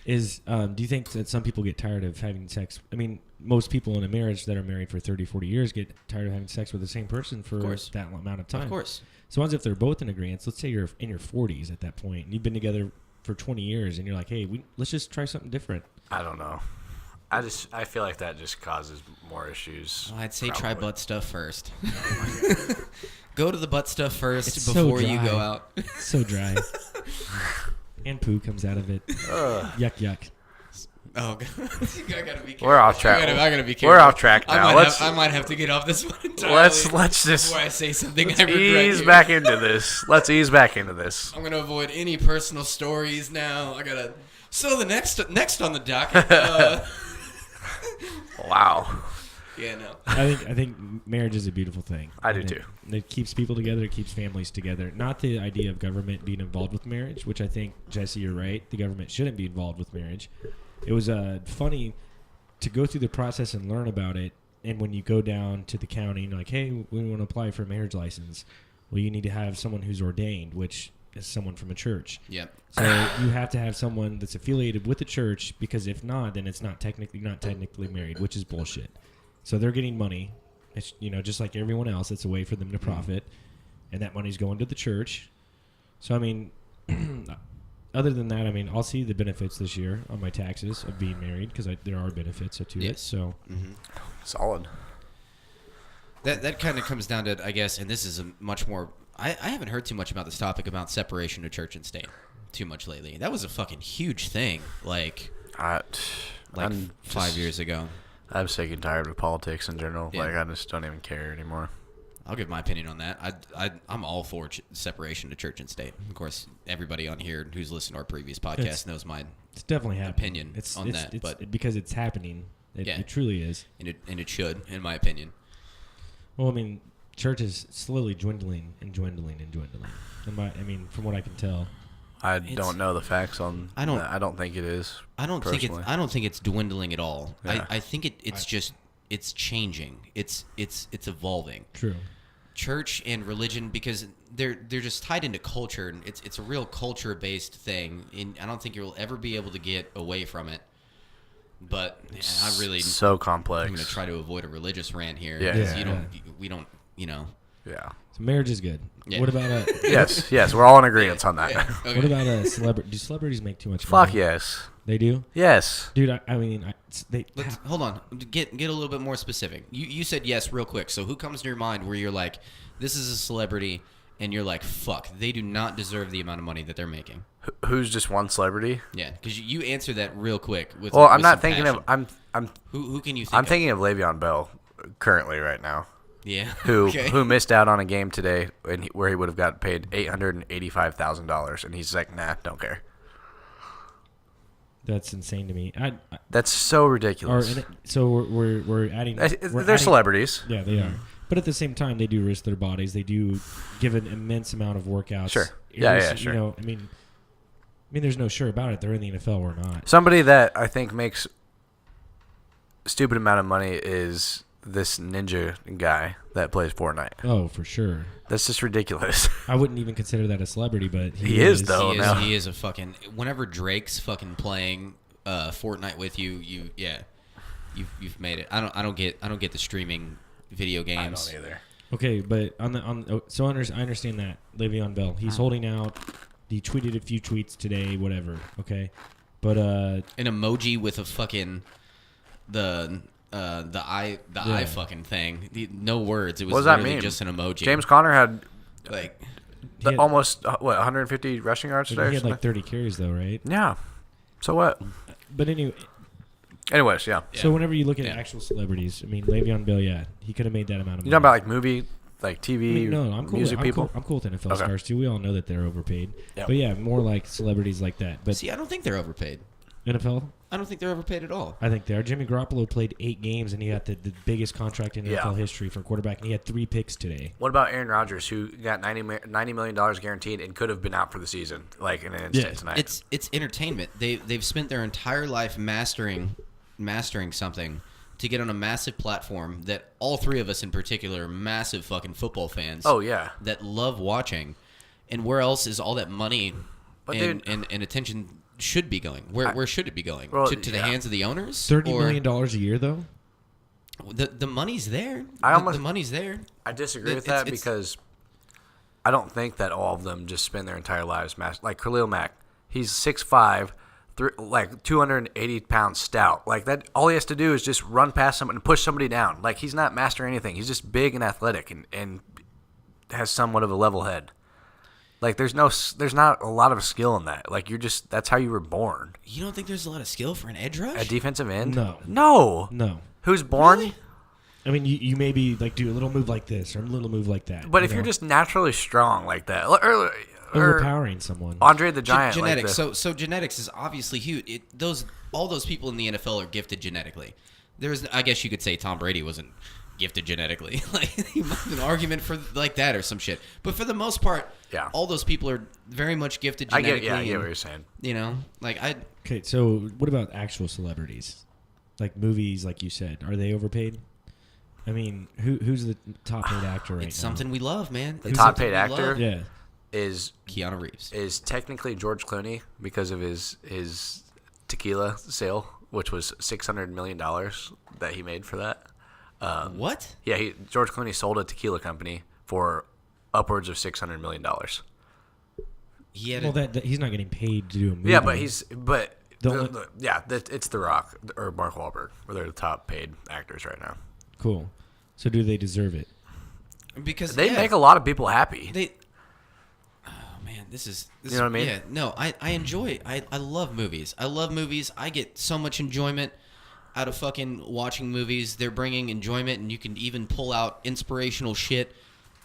do you think that some people get tired of having sex? I mean, most people in a marriage that are married for 30, 40 years get tired of having sex with the same person for that amount of time. Of course. So as if they're both in agreement, let's say you're in your 40s at that point, and you've been together for 20 years, and you're like, hey, let's just try something different. I don't know. I feel like that just causes more issues. Well, I'd say try butt stuff first. Go to the butt stuff first before you go out. It's so dry. And poo comes out of it. Yuck, yuck. Oh, God. I gotta be careful. We're off track. I gotta be careful. We're off track now. I might have to get off this one entirely. Let's just before I say something I regret. Ease back into this. Let's ease back into this. I'm gonna avoid any personal stories now. So the next on the docket. Wow. Yeah, no. I think marriage is a beautiful thing. I do too. It keeps people together. It keeps families together. Not the idea of government being involved with marriage, which I think, Jesse, you're right. The government shouldn't be involved with marriage. It was funny to go through the process and learn about it. And when you go down to the county and you're like, hey, we want to apply for a marriage license. Well, you need to have someone who's ordained, which is someone from a church. Yep. So you have to have someone that's affiliated with the church, because if not, then it's not technically married, which is bullshit. So they're getting money. It's, just like everyone else, it's a way for them to profit, and that money's going to the church. So I mean, other than that, I mean, I'll see the benefits this year on my taxes of being married, because there are benefits to it. So solid. That kind of comes down to, I guess, and this is a much more. I haven't heard too much about this topic about separation of church and state too much lately. That was a fucking huge thing, like 5 years ago. I'm sick and tired of politics in general. Yeah. Like, I just don't even care anymore. I'll give my opinion on that. I'm all for separation of church and state. Of course, everybody on here who's listened to our previous podcast knows my definitely opinion on that. But because it's happening, it truly is, and it should, in my opinion. Well, I mean, church is slowly dwindling and dwindling and dwindling. From what I can tell. I don't know the facts on. I don't think it is. I don't think it's dwindling at all. Yeah. I think it's changing. It's evolving. True. Church and religion, because they're just tied into culture, and it's a real culture based thing. And I don't think you'll ever be able to get away from it. But I really so complex. I'm going to try to avoid a religious rant here. Yeah. We don't. Yeah. So marriage is good. Yeah. What about yes, we're all in agreement on that. Yeah. Okay. What about a celebrity? Do celebrities make too much money? Fuck yes. They do? Yes. Dude, Let's hold on. Get a little bit more specific. You said yes real quick. So who comes to your mind where you're like, this is a celebrity, and you're like, fuck, they do not deserve the amount of money that they're making? Who's just one celebrity? Yeah, because you answered that real quick. I'm not thinking passion. Who can you think? I'm thinking of Le'Veon Bell currently right now. Yeah. Who missed out on a game today where he would have got paid $885,000, and he's like, nah, don't care. That's insane to me. That's so ridiculous. So we're adding. They're celebrities. Yeah, they are. But at the same time, they do risk their bodies. They do give an immense amount of workouts. Sure. Yeah, sure. I mean, there's no sure about it. They're in the NFL or not. Somebody that I think makes a stupid amount of money is this ninja guy that plays Fortnite. Oh, for sure. That's just ridiculous. I wouldn't even consider that a celebrity, but he is though. He is a fucking. Whenever Drake's fucking playing Fortnite with you've made it. I don't get the streaming video games. I don't either. Okay, but I understand that Le'Veon Bell, he's holding out. He tweeted a few tweets today, whatever. Okay, But an emoji with a fucking the eye fucking thing. No words. It was What does that literally mean? just an emoji. James Conner had like almost 150 rushing yards today. He had like 30 carries though, right? Yeah. So what? But anyway. Anyways, yeah. So whenever you look at actual celebrities, I mean, Le'Veon Bell, he could have made that amount of money. You talking about like movie, like TV, I mean, no, I'm cool. music people? I'm cool with NFL stars too. We all know that they're overpaid. Yep. But yeah, more like celebrities like that. But see, I don't think they're overpaid. NFL? I don't think they're overpaid at all. I think they are. Jimmy Garoppolo played 8 games, and he got the biggest contract in NFL history for a quarterback, and he had 3 picks today. What about Aaron Rodgers, who got $90 million guaranteed and could have been out for the season, like in an instant tonight? It's entertainment. They've spent their entire life mastering something to get on a massive platform that all 3 of us in particular are massive fucking football fans. Oh, yeah. That love watching. And where else is all that money and attention should be going? Where should it be going? Well, to the hands of the owners? $30 million a year, though? The money's there. The money's there. I disagree with that because I don't think that all of them just spend their entire lives like Khalil Mack. He's 6'5", like 280-pound stout. Like that, all he has to do is just run past someone and push somebody down. Like he's not mastering anything. He's just big and athletic and has somewhat of a level head. Like there's not a lot of skill in that. Like that's how you were born. You don't think there's a lot of skill for an edge rush? A defensive end? No. Who's born? Really? I mean, you maybe like do a little move like this or a little move like that. But if you're just naturally strong like that, or overpowering someone, Andre the Giant, genetics. So genetics is obviously huge. All those people in the NFL are gifted genetically. I guess you could say Tom Brady wasn't gifted genetically. Like you might have an argument for like that or some shit. But for the most part, all those people are very much gifted genetically. I get what you're saying. You know, Okay, so what about actual celebrities? Like movies, like you said, are they overpaid? I mean, who's the top paid actor right now? It's something we love, man. The top paid actor is Keanu Reeves. Is technically George Clooney because of his tequila sale, which was $600 million that he made for that. What? Yeah, George Clooney sold a tequila company for upwards of $600 million. He's not getting paid to do a movie. Yeah, but it's The Rock or Mark Wahlberg, where they're the top paid actors right now. Cool. So do they deserve it? Because they make a lot of people happy. Oh man, this is you know what I mean? Yeah, no, I enjoy. I love movies. I love movies. I get so much enjoyment out of fucking watching movies. They're bringing enjoyment, and you can even pull out inspirational shit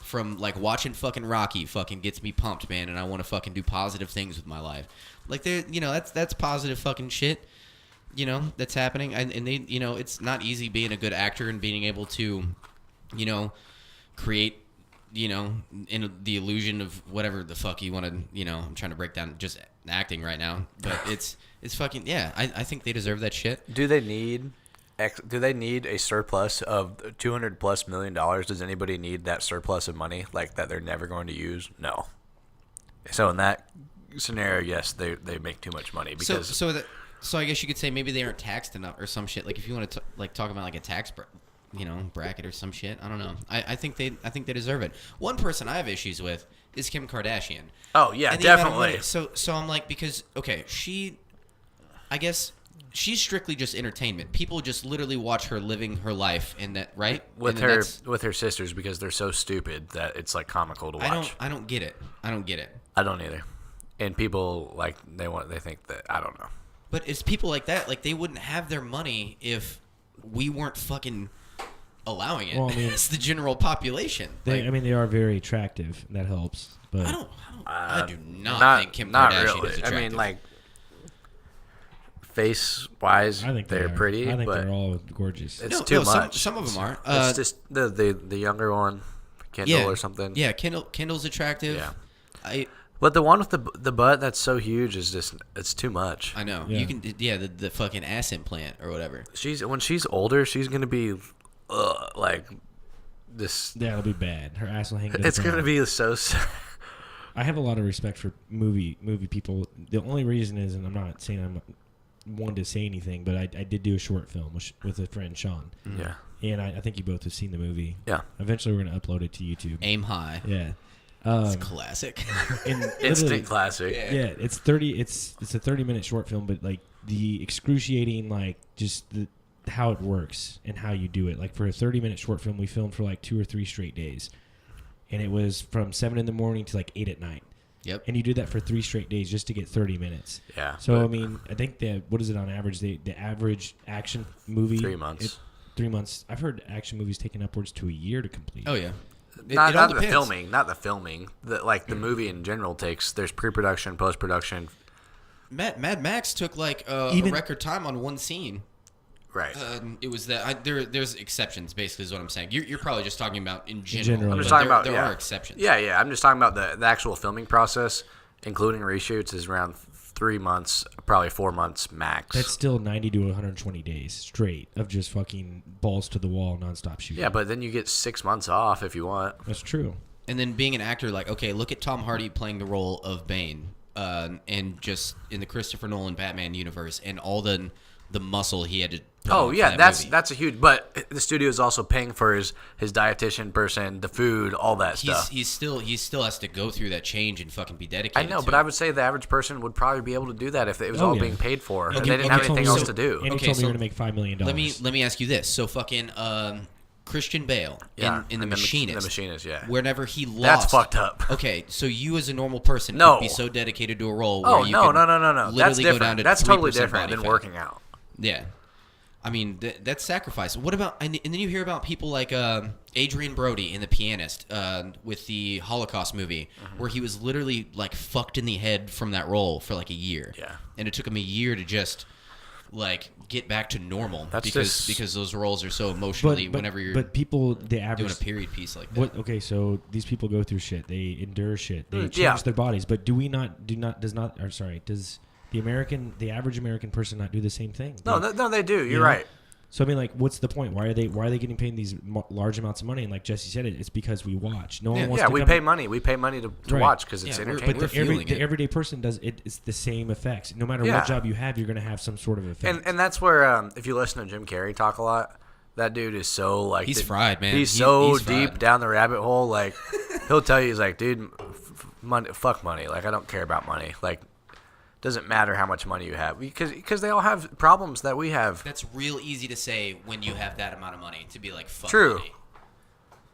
from like watching fucking Rocky. Fucking gets me pumped, man, and I want to fucking do positive things with my life. Like that's positive fucking shit. You know, that's happening, and they, it's not easy being a good actor and being able to, create, in the illusion of whatever the fuck you want to, I'm trying to break down just acting right now, but it's fucking, I think they deserve that shit. Do they need a surplus of $200+ million? Does anybody need that surplus of money like that they're never going to use? No. So in that scenario, yes, they make too much money because So I guess you could say maybe they aren't taxed enough or some shit. Like if you want to talk about like a tax bracket or some shit. I don't know. I think they deserve it. One person I have issues with is Kim Kardashian. Oh yeah, definitely. So I'm like, because I guess she's strictly just entertainment. People just literally watch her living her life, and that right with her sisters because they're so stupid that it's like comical to watch. I don't get it. I don't either. And people like they think that I don't know. But it's people like that, like they wouldn't have their money if we weren't fucking allowing it. Well, I mean, it's the general population. They are very attractive. That helps. But I do not think Kim Kardashian is attractive. I mean, like face-wise, I think they're pretty. I think but they're all gorgeous. It's too much. Some of them are. It's just the younger one, Kendall or something. Yeah, Kendall's attractive. Yeah. But the one with the butt that's so huge is just it's too much. I know. Yeah. You can the fucking ass implant or whatever. When she's older, she's gonna be like this. Yeah, it'll be bad. Her ass will hang. It's gonna be so. I have a lot of respect for movie people. The only reason is, and I'm not saying I'm one to say anything, but I did do a short film with a friend, Sean. Yeah. And I think you both have seen the movie. Yeah. Eventually, we're gonna upload it to YouTube. Aim high. Yeah. It's classic. Instant classic. Yeah, it's 30. It's a 30-minute short film, but like the excruciating, like, just how it works and how you do it. Like, for a 30-minute short film, we filmed for like 2 or 3 straight days, and it was from 7 in the morning to like 8 at night. Yep. And you do that for 3 straight days just to get 30 minutes. Yeah. So I mean, I think that, what is it on average? The average action movie, 3 months. 3 months. I've heard action movies taking upwards to a year to complete. Oh yeah. Not all the depends. filming. Not the filming. The movie in general takes. There's pre-production, post-production. Mad Max took like a record time on one scene. Right. It was that there's exceptions. Basically, is what I'm saying. You're probably just talking about in general. I'm just talking about there are exceptions. Yeah. I'm just talking about the actual filming process, including reshoots, is around 3 months, probably 4 months max. That's still 90 to 120 days straight of just fucking balls to the wall, nonstop shooting. Yeah, but then you get 6 months off if you want. That's true. And then being an actor, like, okay, look at Tom Hardy playing the role of Bane, and just in the Christopher Nolan Batman universe, and all the muscle he had to. Oh yeah, that's a huge. But the studio is also paying for his dietitian person, the food, all that stuff. He still has to go through that change and fucking be dedicated. I know, but I would say the average person would probably be able to do that if it was being paid for, and Okay, they didn't have anything else to do. And he told me you're gonna make $5 million. Let me ask you this. So fucking Christian Bale in the Machinist. The Machinist, yeah. Whenever he lost. That's fucked up. Okay, so you as a normal person No. could be so dedicated to a role Oh where you no. could That's literally go down different. to That's totally 3% different body than fat. working out. Yeah. I mean, that's sacrifice. What about, and then you hear about people like Adrian Brody in The Pianist with the Holocaust movie, where he was literally like fucked in the head from that role for like a year. Yeah. And it took him a year to just like get back to normal because those roles are so emotionally whenever you're people, the average, doing a period piece like that. Okay, so these people go through shit. They endure shit. They change Yeah. their bodies. But does the average American person not do the same thing? No, they do. You're right. So I mean, like, what's the point? Why are they getting paid these large amounts of money? And like Jesse said, it's because we watch. No one wants to. We pay money. We pay money to watch because it's entertaining. But the everyday person does it. It's the same effects. No matter what job you have, you're going to have some sort of effect. And that's where if you listen to Jim Carrey talk a lot, that dude is so like he's fried, man. He's so deep down the rabbit hole. Like he'll tell you, he's like, dude, fuck money. Like I don't care about money. Like. Doesn't matter how much money you have because they all have problems that we have. That's real easy to say when you have that amount of money to be like fuck True.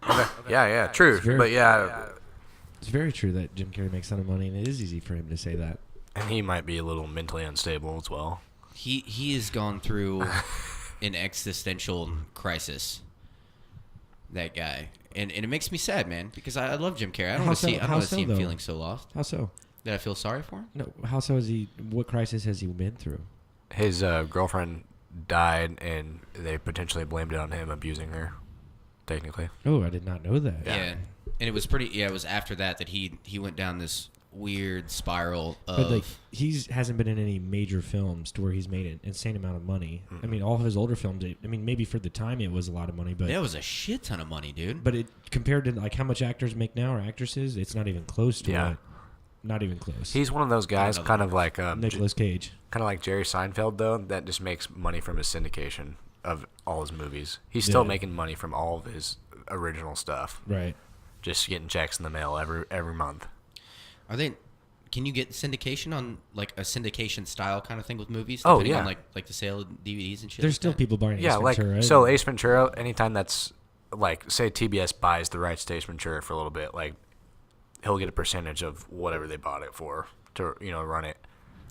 money. Okay. Yeah, true. It's very true that Jim Carrey makes a ton of money, and it is easy for him to say that. And he might be a little mentally unstable as well. He has gone through an existential crisis. That guy, and it makes me sad, man, because I love Jim Carrey. I don't want to see him feeling so lost. How so? Did I feel sorry for him? No. How so is he? What crisis has he been through? His girlfriend died, and they potentially blamed it on him abusing her. Technically. Oh, I did not know that. Yeah, and it was pretty. Yeah, it was after that he went down this weird spiral of. But like hasn't been in any major films to where he's made an insane amount of money. I mean, all of his older films. I mean, maybe for the time it was a lot of money, but that was a shit ton of money, dude. But it compared to like how much actors make now or actresses, it's not even close to it. Not even close. He's one of those guys, kind of like Nicolas Cage, kind of like Jerry Seinfeld, though, that just makes money from his syndication of all his movies. He's still making money from all of his original stuff, right? Just getting checks in the mail every month. Are they? Can you get syndication on like a syndication style kind of thing with movies? Oh depending yeah, on like the sale of DVDs and shit. There's like still that? people buying. Yeah, Ace like Ventura, so Ace Ventura. Anytime that's like say TBS buys the rights to Ace Ventura for a little bit, like. He'll get a percentage of whatever they bought it for to run it.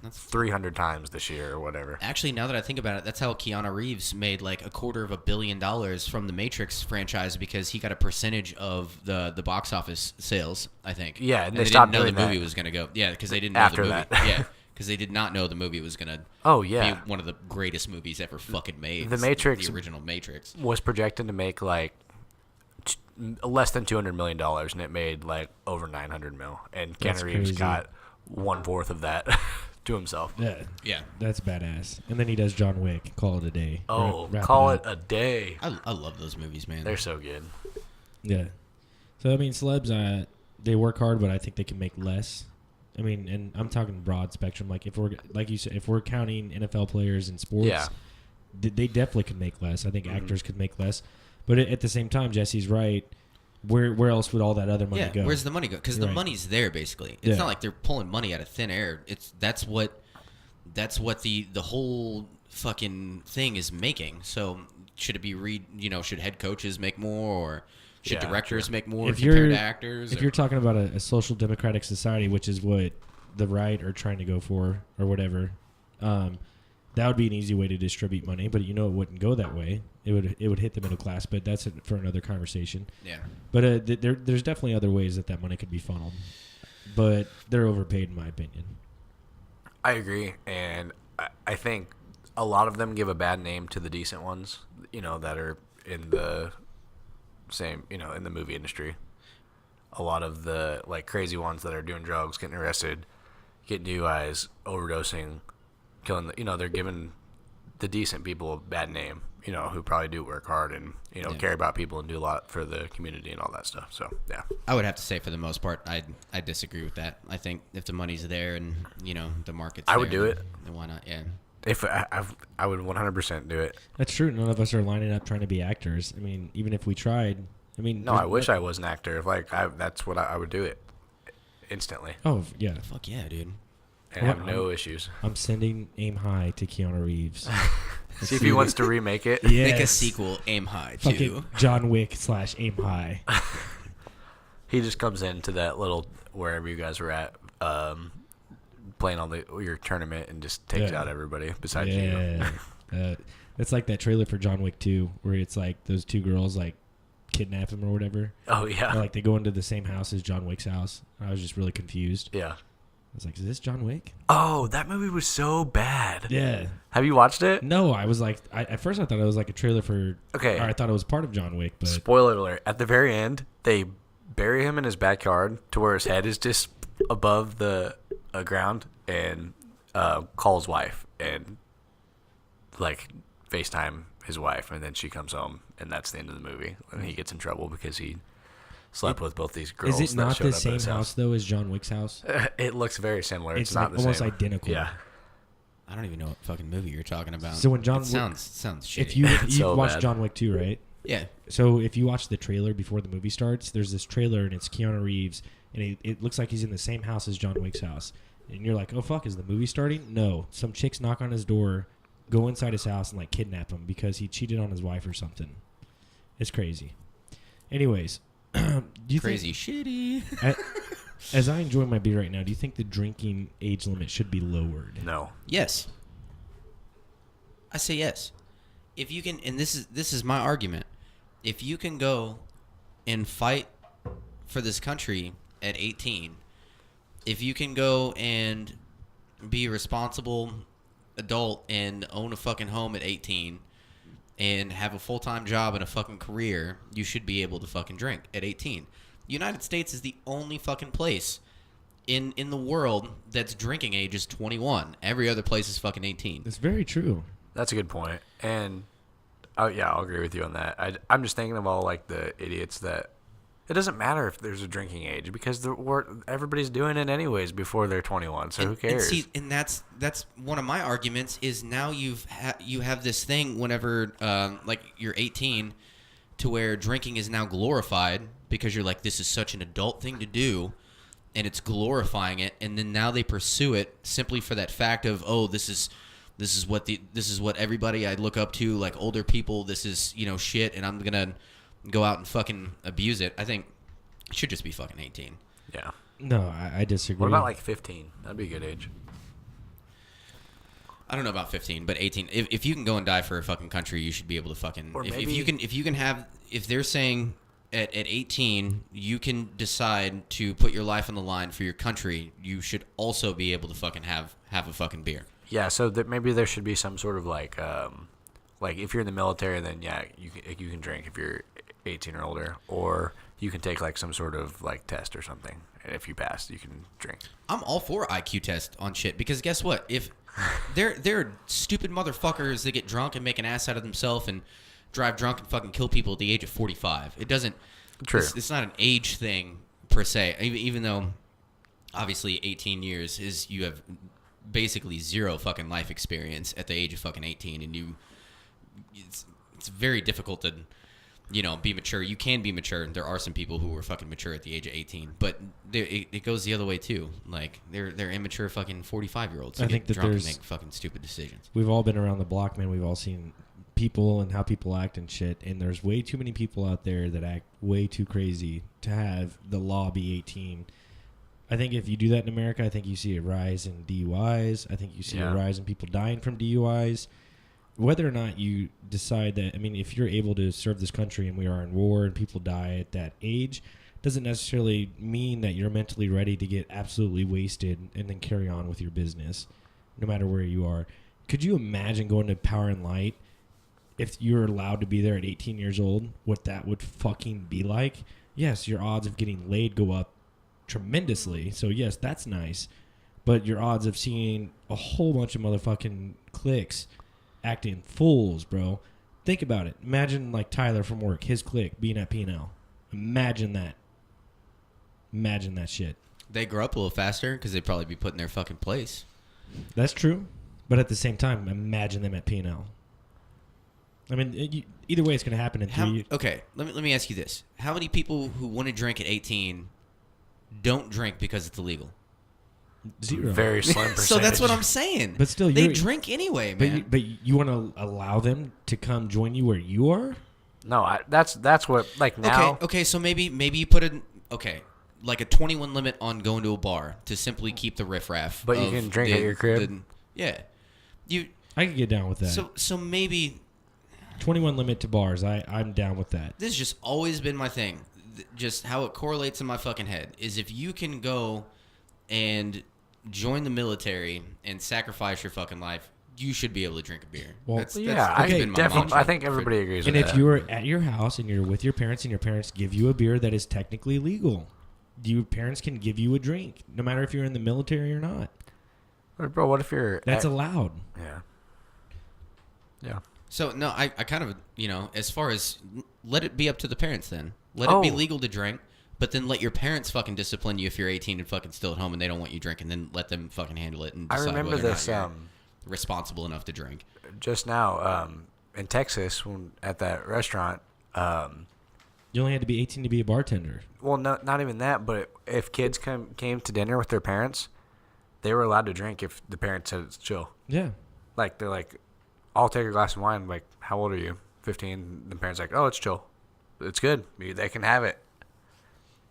That's 300 times this year or whatever. Actually, now that I think about it, that's how Keanu Reeves made like $250 million from the Matrix franchise because he got a percentage of the box office sales. I think. Yeah, and they stopped didn't know doing the movie that. was going to go. Yeah, because they didn't know After the movie. that. Yeah, because they did not know the movie was going to. Oh yeah, be one of the greatest movies ever fucking made. The Matrix, the original Matrix, was projected to make like less than $200 million, and it made like over $900 million. And Keanu Reeves got 1/4 of that to himself. Yeah, that's badass. And then he does John Wick. Call it a day. Oh, call it a day. I love those movies, man. They're so good. Yeah. So I mean, celebs, they work hard, but I think they can make less. I mean, and I'm talking broad spectrum. Like if we're counting NFL players in sports, they definitely could make less. I think actors could make less. But at the same time, Jesse's right. Where else would all that other money go? Where's the money go? Because the money's there, basically. It's not like they're pulling money out of thin air. That's what That's what the whole fucking thing is making. So should it be should head coaches make more, or should directors make more compared to actors? If you're talking about a social democratic society, which is what the right are trying to go for or whatever, that would be an easy way to distribute money. But it wouldn't go that way. It would hit the middle class. But that's for another conversation. Yeah. But there's definitely other ways that money could be funneled. But they're overpaid, in my opinion. I agree, and I think a lot of them give a bad name to the decent ones, that are in the same, in the movie industry. A lot of the crazy ones that are doing drugs, getting arrested, getting DUIs, overdosing, killing. They're giving the decent people a bad name. Who probably do work hard and care about people and do a lot for the community and all that stuff. So yeah, I would have to say for the most part, I disagree with that. I think if the money's there and the market's I would do it. Then why not? Yeah. If I would 100% do it. That's true. None of us are lining up trying to be actors. I mean, even if we tried. No, I wish I was an actor. That's what I would do it instantly. Oh yeah, fuck yeah, dude. And have no issues. I'm sending Aim High to Keanu Reeves. See if he wants to remake it. Yes. Make a sequel, Aim High, too. Fucking John Wick / Aim High. He just comes into that little, wherever you guys were at, playing all your tournament and just takes out everybody besides you. It's like that trailer for John Wick 2 where it's like those two girls kidnap him or whatever. Oh, yeah. Or, they go into the same house as John Wick's house. I was just really confused. Yeah. I was like, is this John Wick? Oh, that movie was so bad. Yeah. Have you watched it? No, I was like, at first I thought it was like a trailer for, okay. Or I thought it was part of John Wick, but. Spoiler alert. At the very end, they bury him in his backyard to where his head is just above the ground and call his wife and, FaceTime his wife, and then she comes home, and that's the end of the movie. And he gets in trouble because he slept with both these girls. Is it not the same house, though, as John Wick's house? It looks very similar. It's not the almost same. identical. Yeah. I don't even know what fucking movie you're talking about. So when John Wick, sounds shitty. If you so watched bad. John Wick 2, right? Yeah. So if you watch the trailer before the movie starts, there's this trailer and it's Keanu Reeves, and it looks like he's in the same house as John Wick's house. And you're like, oh fuck, is the movie starting? No. Some chicks knock on his door, go inside his house and kidnap him because he cheated on his wife or something. It's crazy. Anyways, do you crazy think, shitty. as I enjoy my beer right now, do you think the drinking age limit should be lowered? No. Yes. I say yes. If you can, and this is my argument. If you can go and fight for this country at 18, if you can go and be a responsible adult and own a fucking home at 18 and have a full-time job and a fucking career, you should be able to fucking drink at 18. United States is the only fucking place in the world that's drinking age is 21. Every other place is fucking 18. It's very true. That's a good point. And, I'll agree with you on that. I'm just thinking of all, the idiots that it doesn't matter if there's a drinking age because everybody's doing it anyways before they're 21, so who cares? And that's one of my arguments is now you have this thing whenever, you're 18 to where drinking is now glorified because you're like, this is such an adult thing to do, and it's glorifying it, and then now they pursue it simply for that fact of, oh, this is what everybody I look up to, like older people, this is, shit, and I'm gonna go out and fucking abuse it. I think it should just be fucking 18. Yeah. No, I disagree. What about 15? That'd be a good age. I don't know about 15, but 18. If you can go and die for a fucking country, you should be able to fucking. Or if you can have, if they're saying at 18 you can decide to put your life on the line for your country, you should also be able to fucking have a fucking beer. Yeah, so maybe there should be some sort of if you're in the military, then you can drink if you're 18 or older, or you can take some sort of test or something, and if you pass, you can drink. I'm all for IQ test on shit because guess what? If they're stupid motherfuckers that get drunk and make an ass out of themselves and drive drunk and fucking kill people at the age of 45. It doesn't. True. It's not an age thing per se. Even though obviously 18 years is you have basically zero fucking life experience at the age of fucking 18, and it's very difficult to be mature. You can be mature. There are some people who were fucking mature at the age of 18, but it goes the other way too. Like they're immature fucking 45-year-olds. I think that drunk and make fucking stupid decisions. We've all been around the block, man. We've all seen people and how people act and shit. And there's way too many people out there that act way too crazy to have the law be 18. I think if you do that in America, I think you see a rise in DUIs. I think you see a rise in people dying from DUIs. Whether or not you decide that, I mean, if you're able to serve this country and we are in war and people die at that age, doesn't necessarily mean that you're mentally ready to get absolutely wasted and then carry on with your business, no matter where you are. Could you imagine going to Power and Light if you're allowed to be there at 18 years old, what that would fucking be like? Yes, your odds of getting laid go up tremendously. So, yes, that's nice. But your odds of seeing a whole bunch of motherfucking cliques acting fools, bro. Think about it. Imagine, like, Tyler from work, his clique being at P&L. Imagine that. Imagine that shit. They grow up a little faster because they'd probably be put in their fucking place. That's true. But at the same time, imagine them at P&L. I mean, either way, it's going to happen in 3 years. Okay, let me ask you this. How many people who want to drink at 18 don't drink because it's illegal? 0. Very slim percentage. So that's what I'm saying. But still, they drink anyway, man. But you want to allow them to come join you where you are? No, that's what, like, now. Okay, so maybe you put like a 21 limit on going to a bar to simply keep the riffraff. But you can drink at your crib. Yeah. I could get down with that. So maybe 21 limit to bars. I'm down with that. This has just always been my thing. Just how it correlates in my fucking head is if you can go and join the military and sacrifice your fucking life, you should be able to drink a beer. Well, that's definitely. I think everybody agrees with that. And if you're at your house and you're with your parents and your parents give you a beer that is technically legal, your parents can give you a drink, no matter if you're in the military or not. Bro, what if you're... That's allowed. Yeah. Yeah. So, no, I kind of, as far as let it be up to the parents then. Let it be legal to drink, but then let your parents fucking discipline you if you're 18 and fucking still at home and they don't want you drinking. Then let them fucking handle it and decide whether or not you're responsible enough to drink. Just now, in Texas, at that restaurant... you only had to be 18 to be a bartender. Well, no, not even that, but if kids came to dinner with their parents, they were allowed to drink if the parents said it's chill. Yeah. Like, they're like, I'll take a glass of wine. Like, how old are you? 15. The parents are like, oh, it's chill. It's good. They can have it.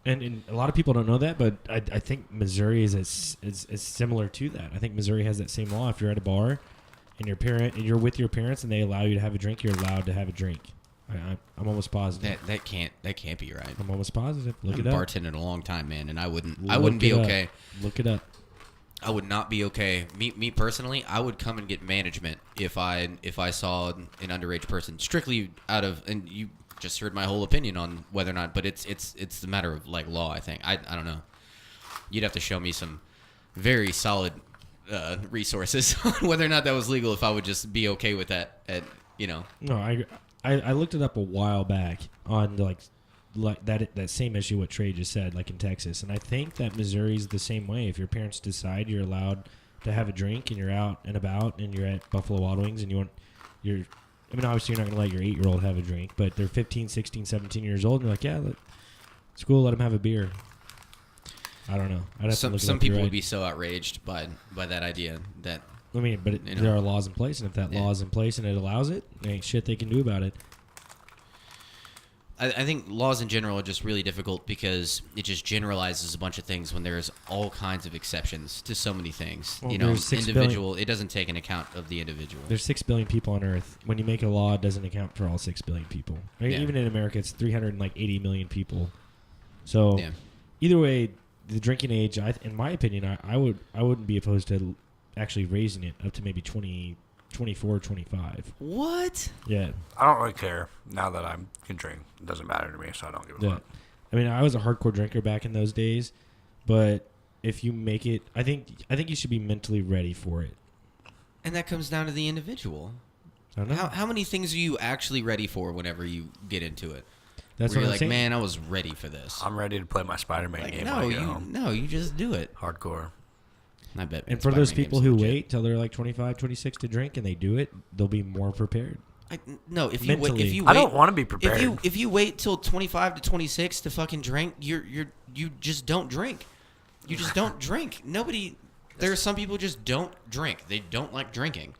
And a lot of people don't know that, but I think Missouri is similar to that. I think Missouri has that same law. If you're at a bar and you're with your parents and they allow you to have a drink, you're allowed to have a drink. I'm almost positive. That can't be right. I'm almost positive. Look it up. up. I've bartended a long time, man, and I wouldn't be okay. Look it up. I would not be okay. Me personally, I would come and get management if I saw an underage person strictly out of, and you just heard my whole opinion on whether or not, but it's the matter of like law. I think I don't know. You'd have to show me some very solid resources on whether or not that was legal. If I would just be okay with that, No, I looked it up a while back on like that same issue what Trey just said, like in Texas, and I think that Missouri's the same way. If your parents decide you're allowed to have a drink and you're out and about and you're at Buffalo Wild Wings and obviously you're not going to let your 8-year-old have a drink, but they're 15, 16, 17 years old and you're like, yeah, it's cool, let them have a beer. I don't know. Some people would be so outraged by that idea that. I mean, but there are laws in place, and if that law is in place and it allows it, there ain't shit they can do about it. I think laws in general are just really difficult because it just generalizes a bunch of things when there's all kinds of exceptions to so many things. Well, it doesn't take an account of the individual. There's 6 billion people on Earth. When you make a law, it doesn't account for all 6 billion people. I mean, even in America, it's 380 million people. So either way, the drinking age, in my opinion, I wouldn't be opposed to actually raising it up to maybe 24, 25. What? Yeah. I don't really care now that I can drink. It doesn't matter to me, so I don't give a fuck. I mean, I was a hardcore drinker back in those days, but if you make it, I think you should be mentally ready for it. And that comes down to the individual. I don't know. How many things are you actually ready for whenever you get into it? That's where what you're I'm saying. man, I was ready for this. I'm ready to play my Spider-Man game. No, you just do it. Hardcore. I bet. And for those people who wait till they're like 25, 26 to drink and they do it, they'll be more prepared. No, if Mentally. you wait, I don't want to be prepared. If you wait till 25 to 26 to fucking drink, you just don't drink. You just don't drink. There are some people who just don't drink. They don't like drinking,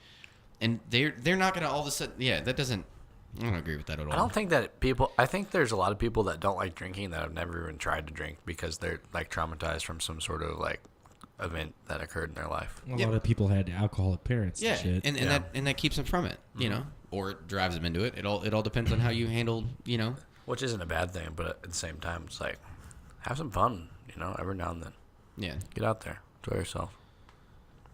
and they're not gonna all of a sudden. Yeah, that doesn't. I don't agree with that at all. I don't think that people. I think there's a lot of people that don't like drinking that have never even tried to drink because they're like traumatized from some sort of like event that occurred in their life. A lot of people had alcoholic parents. Yeah, and shit. and that keeps them from it, you know, or drives them into it. It all depends on how you handle, you know. Which isn't a bad thing, but at the same time, it's like have some fun, you know, every now and then. Yeah, get out there, enjoy yourself.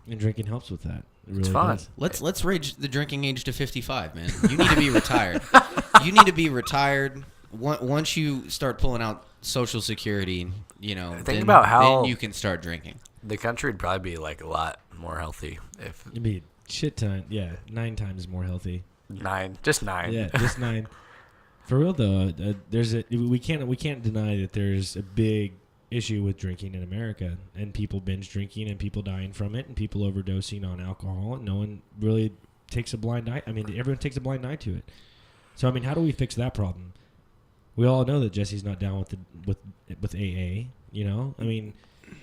And drinking helps with that. It's fun. Let's raise the drinking age to 55, man. You need to be retired. You need to be retired. Once you start pulling out Social Security, you know, think about how then you can start drinking. The country would probably be like a lot more healthy if it'd be shit ton. Yeah, 9 times more healthy. 9, just 9. Yeah, just 9. For real though, we can't deny that there's a big issue with drinking in America, and people binge drinking, and people dying from it, and people overdosing on alcohol, and no one really takes a blind eye. I mean, everyone takes a blind eye to it. So I mean, how do we fix that problem? We all know that Jesse's not down with AA. You know, I mean,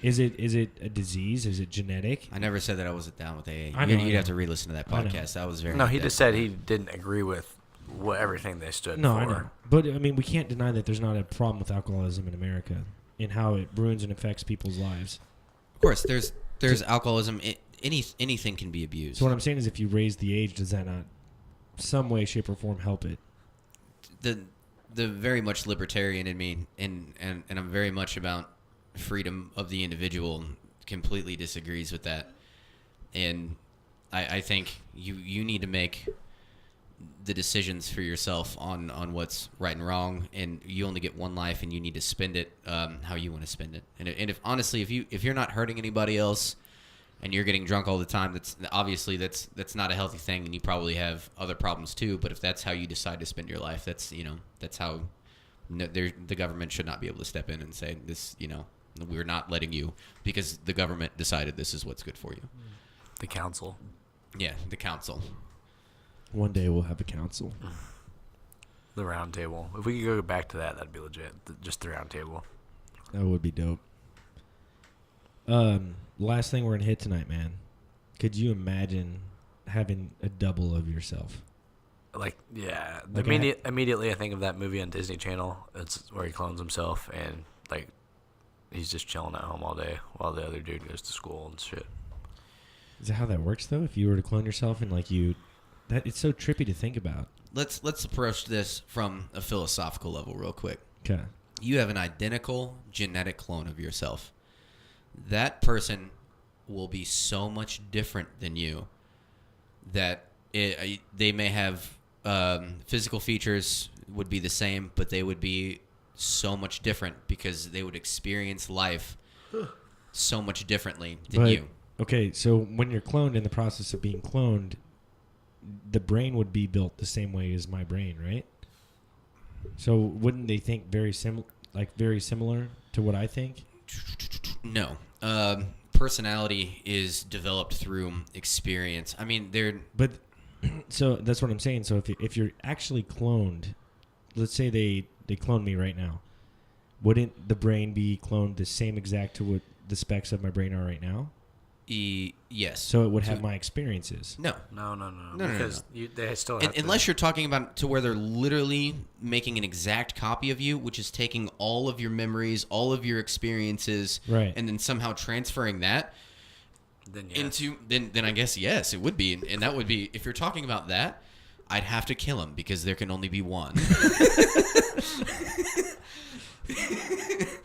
is it a disease? Is it genetic? I never said that I wasn't down with AA. You'd have to re-listen to that podcast. That was very. No, he just said he didn't agree with everything they stood for. No, I know. But I mean, we can't deny that there's not a problem with alcoholism in America, and how it ruins and affects people's lives. Of course, there's alcoholism. Anything can be abused. So what I'm saying is, if you raise the age, does that not, some way, shape, or form, help it? The very much libertarian in me, and I'm very much about freedom of the individual, completely disagrees with that. And I think you need to make the decisions for yourself on what's right and wrong, and you only get one life, and you need to spend it how you want to spend it. And if honestly, if you're not hurting anybody else, and you're getting drunk all the time, that's not a healthy thing, and you probably have other problems too. But if that's how you decide to spend your life, that's how the government should not be able to step in and say this. We're not letting you because the government decided this is what's good for you. The council. Yeah, the council. One day we'll have a council. The round table. If we could go back to that, that'd be legit. Just the round table. That would be dope. Last thing we're going to hit tonight, man. Could you imagine having a double of yourself? Like, yeah. Like immediately I think of that movie on Disney Channel. It's where he clones himself, and, like, he's just chilling at home all day while the other dude goes to school and shit. Is that how that works, though? If you were to clone yourself and, like, it's so trippy to think about. Let's approach this from a philosophical level real quick. Okay. You have an identical genetic clone of yourself. That person will be so much different than you that they may have physical features would be the same, but they would be so much different because they would experience life so much differently than you. Okay, so when you're cloned, in the process of being cloned, the brain would be built the same way as my brain, right? So wouldn't they think very similar to what I think? No. Personality is developed through experience. I mean, But, so that's what I'm saying. So if you're actually cloned, let's say they clone me right now, wouldn't the brain be cloned the same exact to what the specs of my brain are right now? Yes. So it would have my experiences. No. No. Because they still have unless you're talking about to where they're literally making an exact copy of you, which is taking all of your memories, all of your experiences, right, and then somehow transferring that then yes. then I guess yes, it would be, and that would be, if you're talking about that, I'd have to kill him because there can only be one.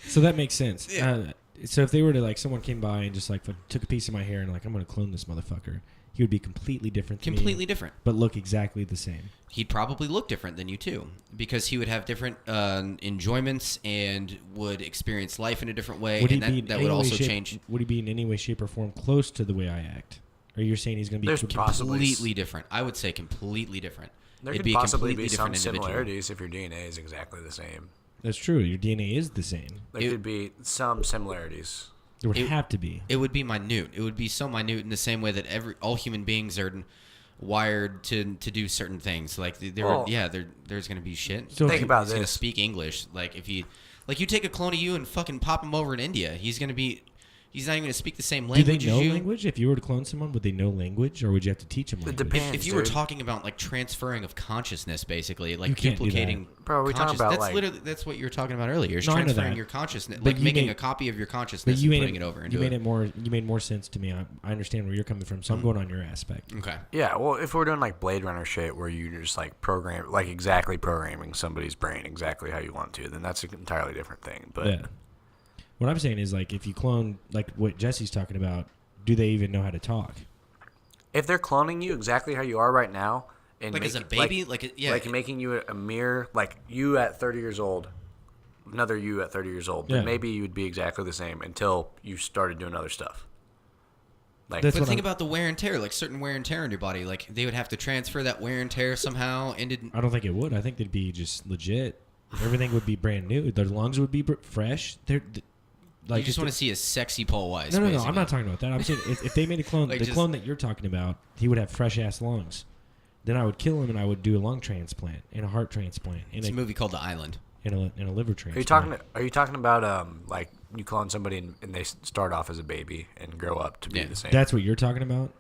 So that makes sense. Yeah. So if they were to, like, someone came by and just, like, took a piece of my hair and, like, I'm going to clone this motherfucker, he would be completely different to me. Completely different. But look exactly the same. He'd probably look different than you, too, because he would have different enjoyments and would experience life in a different way, and that would also change. Would he be in any way, shape, or form close to the way I act? Or you're saying he's going to be completely different? I would say completely different. There could possibly be some similarities if your DNA is exactly the same. That's true. Your DNA is the same. There could be some similarities. There would have to be. It would be minute. It would be so minute in the same way that all human beings are wired to do certain things. Like there's going to be shit. So think about this. He's going to speak English. Like if you take a clone of you and fucking pop him over in India, he's not even going to speak the same language as you. Do they know language? If you were to clone someone, would they know language, or would you have to teach them language? It depends. If you were talking about like transferring of consciousness, basically, like you can't duplicating, bro, we talking about that's what you were talking about earlier. Is transferring your consciousness, but like making a copy of your consciousness and putting it over. You made more sense to me. I understand where you're coming from, so I'm going on your aspect. Okay. Yeah, well, if we're doing like Blade Runner shit, where you just like exactly programming somebody's brain exactly how you want to, then that's an entirely different thing. But yeah. What I'm saying is, like, if you clone, like what Jesse's talking about, do they even know how to talk? If they're cloning you exactly how you are right now, and like as a baby, like making you a mirror, like you at 30 years old, another you at 30 years old, then maybe you would be exactly the same until you started doing other stuff. Like, but think about the wear and tear, like certain wear and tear in your body. Like they would have to transfer that wear and tear somehow. I don't think it would. I think they'd be just legit. Everything would be brand new. Their lungs would be fresh. Like you just want to see a sexy Paul Weiss. No. I'm not talking about that. I'm saying if they made a clone, the clone that you're talking about, he would have fresh ass lungs. Then I would kill him and I would do a lung transplant and a heart transplant. It's a movie called The Island. And a liver transplant. Are you talking about like you clone somebody and they start off as a baby and grow up to be the same? That's what you're talking about.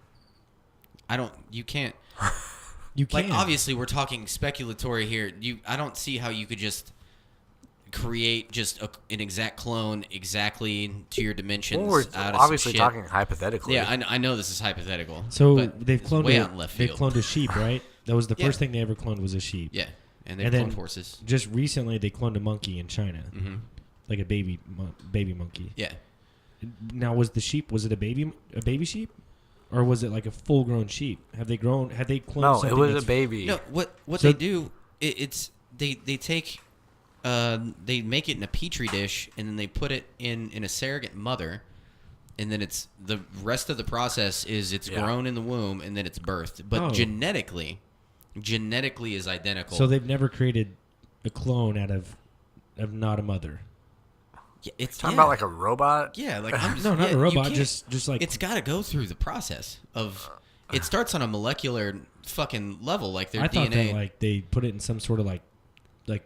You can't. You can't. Like obviously we're talking speculatory here. I don't see how you could just create just an exact clone exactly to your dimensions. Well, we're out obviously of talking hypothetically. Yeah, I know this is hypothetical. So but they've cloned way out in left field. They've cloned a sheep, right? That was the first thing they ever cloned was a sheep. Yeah, and they cloned horses. Just recently, they cloned a monkey in China, like a baby monkey. Yeah. Now, was it a baby sheep, or was it like a full grown sheep? Had they cloned? No, it was a baby. No, what they do? They take. They make it in a petri dish and then they put it in a surrogate mother, and then it's the rest of the process is grown in the womb and then it's birthed. But genetically is identical. So they've never created a clone out of not a mother. Yeah, it's talking about like a robot. Yeah, like I'm just, no, not a robot. Just like it's got to go through the process of. It starts on a molecular fucking level, like their DNA. Thought that, like they put it in some sort of like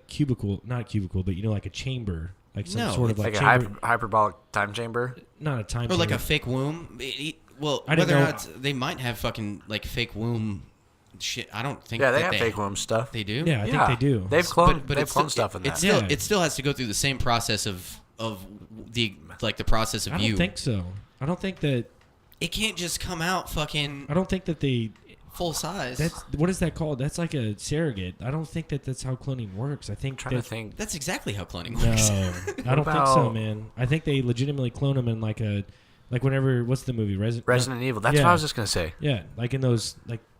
cubicle, not a cubicle, but like a chamber, like some sort of like chamber. a hyperbolic time chamber. Not a time chamber. Or like a fake womb. Whether or not they might have fucking like fake womb shit. I don't think. Yeah, they have fake womb stuff. They do. Yeah, I think they do. They've cloned. They've cloned stuff in that. It still has to go through the same process of the process of you. I don't think so. I don't think that it can't just come out fucking. I don't think that they full size. What is that called? That's like a surrogate. I don't think that's how cloning works. I think that's exactly how cloning works. No, I don't think so, man. I think they legitimately clone them in like whenever what's the movie Resident Evil. That's what I was just gonna say. Yeah, like in those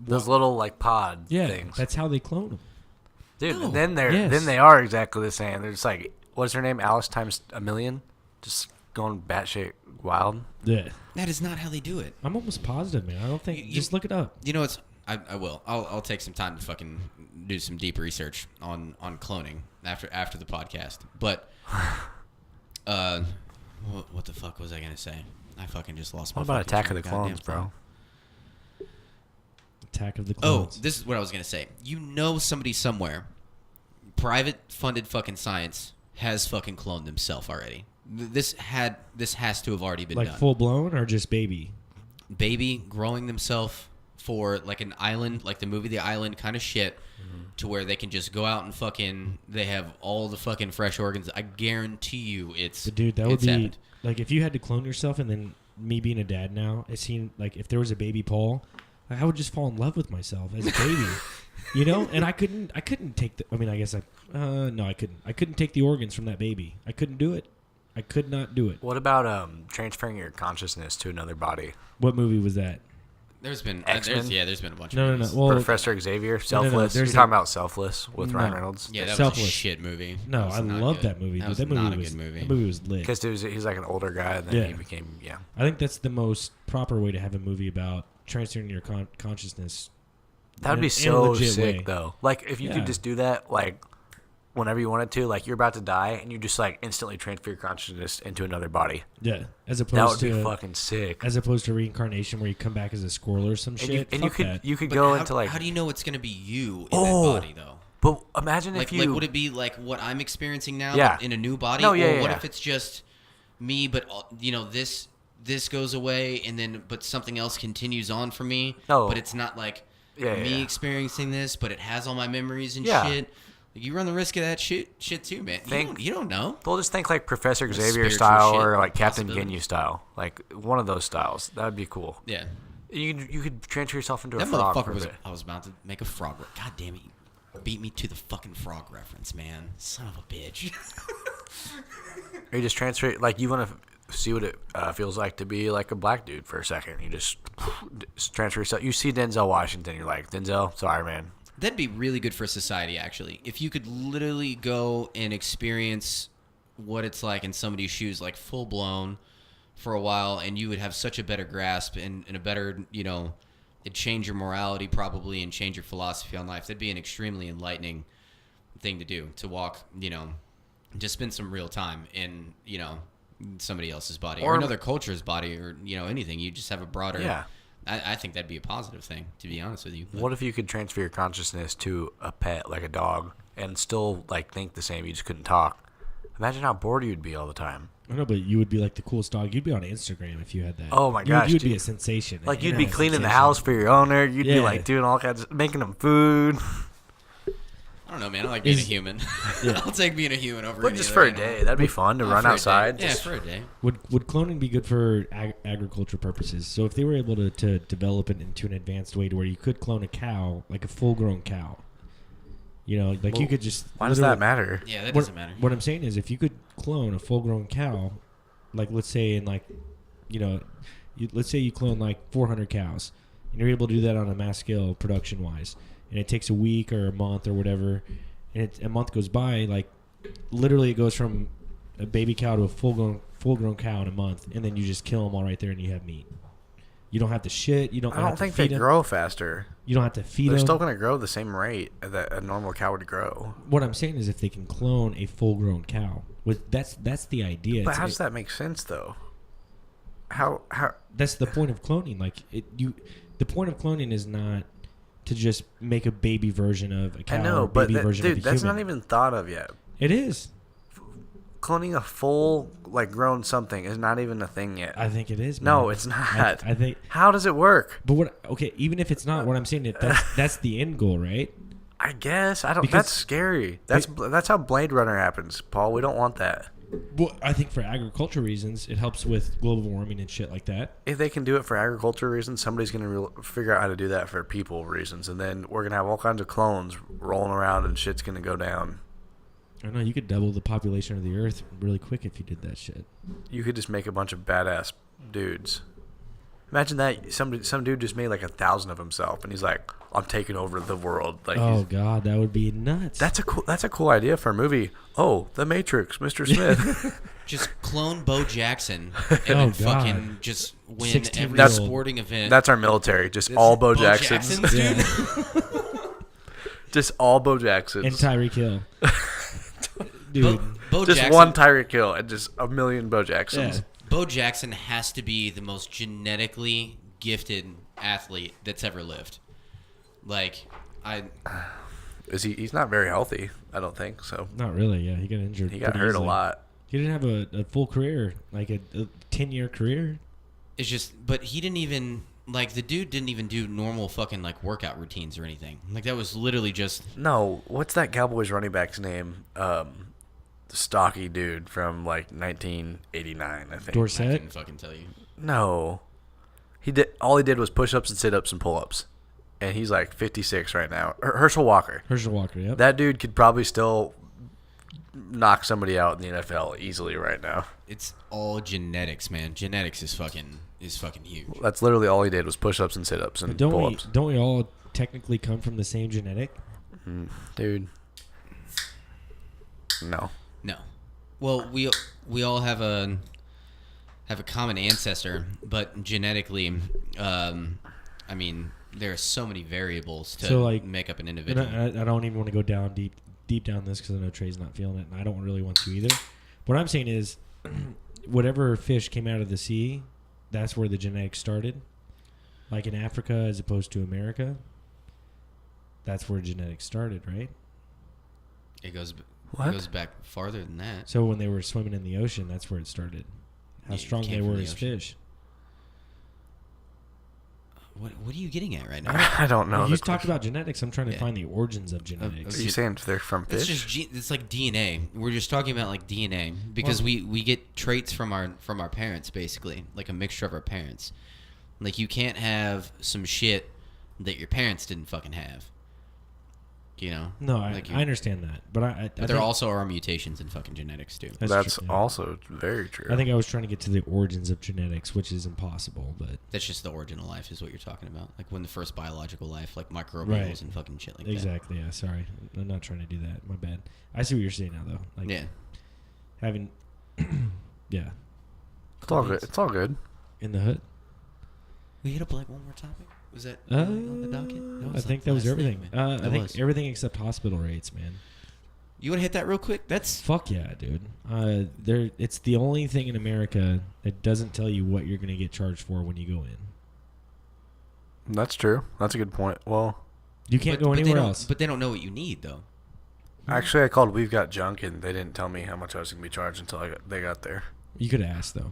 little like pod things. That's how they clone them. Dude, no. then they are exactly the same. They're just like, what's her name? Alice times a million, just going batshit wild. Yeah, that is not how they do it. I'm almost positive, man. I don't think. Just look it up. You know, it's. I will. I'll take some time to fucking do some deep research on cloning after the podcast. But, what the fuck was I gonna say? I fucking just lost my. What about Attack of the Clones, bro? Attack of the Clones. Oh, this is what I was gonna say. You know, somebody somewhere, private funded fucking science has fucking cloned themselves already. This has to have already been done. Like full blown or just baby? Baby growing themselves for like an island, like the movie The Island kind of shit, to where they can just go out and fucking, they have all the fucking fresh organs. I guarantee you it's. But dude, that would be happened. Like if you had to clone yourself, and then me being a dad now, it seemed like if there was a baby Paul, I would just fall in love with myself as a baby. You know, and I couldn't take the. I mean, I guess no, I couldn't. I couldn't take the organs from that baby. I couldn't do it. I could not do it. What about transferring your consciousness to another body? What movie was that? There's been X-Men? there's been a bunch of movies. Well, Professor Xavier, Selfless. You're talking about Selfless with Ryan Reynolds. Yeah, that Selfless. was a shit movie. No, I love that movie. That was that not movie a good movie. That movie was lit. Because he's like an older guy, and then he became I think that's the most proper way to have a movie about transferring your consciousness. That would be so sick, though. Like if you could just do that, like whenever you wanted to. Like, you're about to die, and you just, like, instantly transfer your consciousness into another body. Yeah, as That opposed would to be fucking sick. as opposed to reincarnation where you come back as a squirrel or some shit. And Fuck you could But go how, into, like... how do you know it's gonna be you in that body though? But imagine Like, if you... would it be like what I'm experiencing now, Yeah. but in a new body? No, yeah, or yeah, what yeah. if it's just me, but this goes away, and then but something else continues on for me? No. But it's not like Yeah, me yeah. experiencing this, but it has all my memories and Yeah. shit. Like, you run the risk of that shit too, man. You don't know. Well, just think like Professor Xavier spiritual style shit, or like Captain possibility. Ginyu style. Like one of those styles. That would be cool. Yeah. You could transfer yourself into That a frog. motherfucker for a was. bit. I was about to make a frog. God damn it! You beat me to the fucking frog reference, man. Son of a bitch. Or you just transfer, like, you want to see what it feels like to be like a black dude for a second. You just transfer yourself. You see Denzel Washington, you're like, Denzel, sorry, man. That'd be really good for society, actually. If you could literally go and experience what it's like in somebody's shoes, like full blown, for a while, and you would have such a better grasp and a better, it'd change your morality probably and change your philosophy on life. That'd be an extremely enlightening thing to do, to walk, just spend some real time in, somebody else's body or another culture's body or, anything. You just have a broader... Yeah. I think that'd be a positive thing, to be honest with you. But What if you could transfer your consciousness to a pet, like a dog, and still, like, think the same? You just couldn't talk. Imagine how bored you'd be all the time. I know, but you would be like the coolest dog. You'd be on Instagram if you had that. Oh my gosh, you'd be dude. a sensation. Like, You'd you'd be have a cleaning the sensation. house for your owner. You'd be, Yeah. like, doing all kinds of... making them food. I don't know, man. I like being a human. Yeah. I'll take being a human over But any just other for a animal. day. That'd be fun to run For a day. outside. Yeah, Just- for a day. Would cloning be good for agriculture purposes? So if they were able to develop it into an advanced way to where you could clone a cow, like a full-grown cow, like Well, you could just... Why does that matter? Yeah, that What, doesn't matter. what I'm saying is if you could clone a full-grown cow, like let's say in like, let's say you clone like 400 cows, and you're able to do that on a mass scale production-wise, and it takes a week or a month or whatever, and a month goes by, like literally it goes from a baby cow to a full-grown cow in a month, and then you just kill them all right there and you have meat. You don't have to shit. You don't. I have don't to think they feed 'em. grow faster. You don't have to feed They're them. still going to grow the same rate that a normal cow would grow. What I'm saying is, if they can clone a full-grown cow, that's the idea. But It's- how does that make sense, though? How? That's the point of cloning. Like the point of cloning is not to just make a baby version of a cow. I know, or but baby version of dude, a that's human. not even thought of yet. It is. Cloning a full, like, grown something is not even a thing yet. I think it is. No, man. it's not. I think. How does it work? But what? Okay, even if it's not, what I'm saying is that's the end goal, right? I guess I don't. Because- That's scary. That's how Blade Runner happens, Paul. We don't want that. Well, I think for agriculture reasons, it helps with global warming and shit like that. If they can do it for agriculture reasons, somebody's gonna figure out how to do that for people reasons, and then we're gonna have all kinds of clones rolling around, and shit's gonna go down. I don't know. You could double the population of the Earth really quick if you did that shit. You could just make a bunch of badass dudes. Imagine that some dude just made like 1,000 of himself, and he's like, "I'm taking over the world." Like, Oh God, that would be nuts. that's a cool idea for a movie. Oh, The Matrix, Mr. Smith. Just clone Bo Jackson and Oh, then God. fucking just win 16-year-old. every sporting event. That's our military. Just all Bo Bo Jacksons. Jacksons, Yeah. Just all Bo Jacksons. And Tyreek Hill. Dude. Bo Just Jackson, one Tyreek Hill and just a million Bo Jacksons. Yeah. Bo Jackson has to be the most genetically gifted athlete that's ever lived. Like, Is he? He's not very healthy. I don't think so. Not really, yeah. He got injured. He got pretty hurt easily. a lot. He didn't have a full career, like a 10-year career. it's just, but he didn't even, like, the dude didn't even do normal fucking, like, workout routines or anything. Like, that was literally just, No, what's that Cowboys running back's name? The stocky dude from like 1989, I think. I Dorsett? couldn't fucking tell you. No, he did. All he did was push-ups and sit-ups and pull-ups, and he's like 56 right now. Herschel Walker. Herschel Walker, yep. That dude could probably still knock somebody out in the NFL easily right now. It's all genetics, man. Genetics is fucking huge. That's literally all he did was push-ups and sit-ups and But pull-ups. don't we all technically come from the same genetic? Dude. No. No. Well, we all have a common ancestor, but genetically, I mean, there are so many variables to So, like, make up an And individual. I don't even want to go down deep deep down this because I know Trey's not feeling it, and I don't really want to either. What I'm saying is, whatever fish came out of the sea, that's where the genetics started. Like in Africa as opposed to America, that's where genetics started, right? It goes What? It goes back farther than that. So when they were swimming in the ocean, that's where it started. How Yeah, strong came they from were the as ocean. fish. What are you getting at right now? I don't know. You the talked question. about genetics. I'm trying to Yeah. find the origins of Are genetics. you saying they're from It's fish? just it's like DNA. We're just talking about like DNA because we get traits from our parents basically, like a mixture of our parents. Like you can't have some shit that your parents didn't fucking have. You know? No, Like I understand that, but I But there also are mutations in fucking genetics too. That's true, yeah. also very true. I think I was trying to get to the origins of genetics, which is impossible. But That's just the origin of life is what you're talking about. Like when the first biological life, like microbials Right. and fucking shit like that. exactly, yeah. Sorry, I'm not trying to do that. My bad. I see what you're saying now, though. Like Yeah. having, yeah, it's all good. It's all good. in the hood. We hit up like one more topic? Was that Uh, on the docket? I think that was everything. I That think was. everything except hospital rates, man. You want to hit that real quick? That's Fuck yeah, dude. It's the only thing in America that doesn't tell you what you're gonna get charged for when you go in. That's true. That's a good point. Well, You can't go they anywhere don't- else. But they don't know what you need though. actually, I called We've Got Junk, and they didn't tell me how much I was going to be charged until they got there. You could ask though.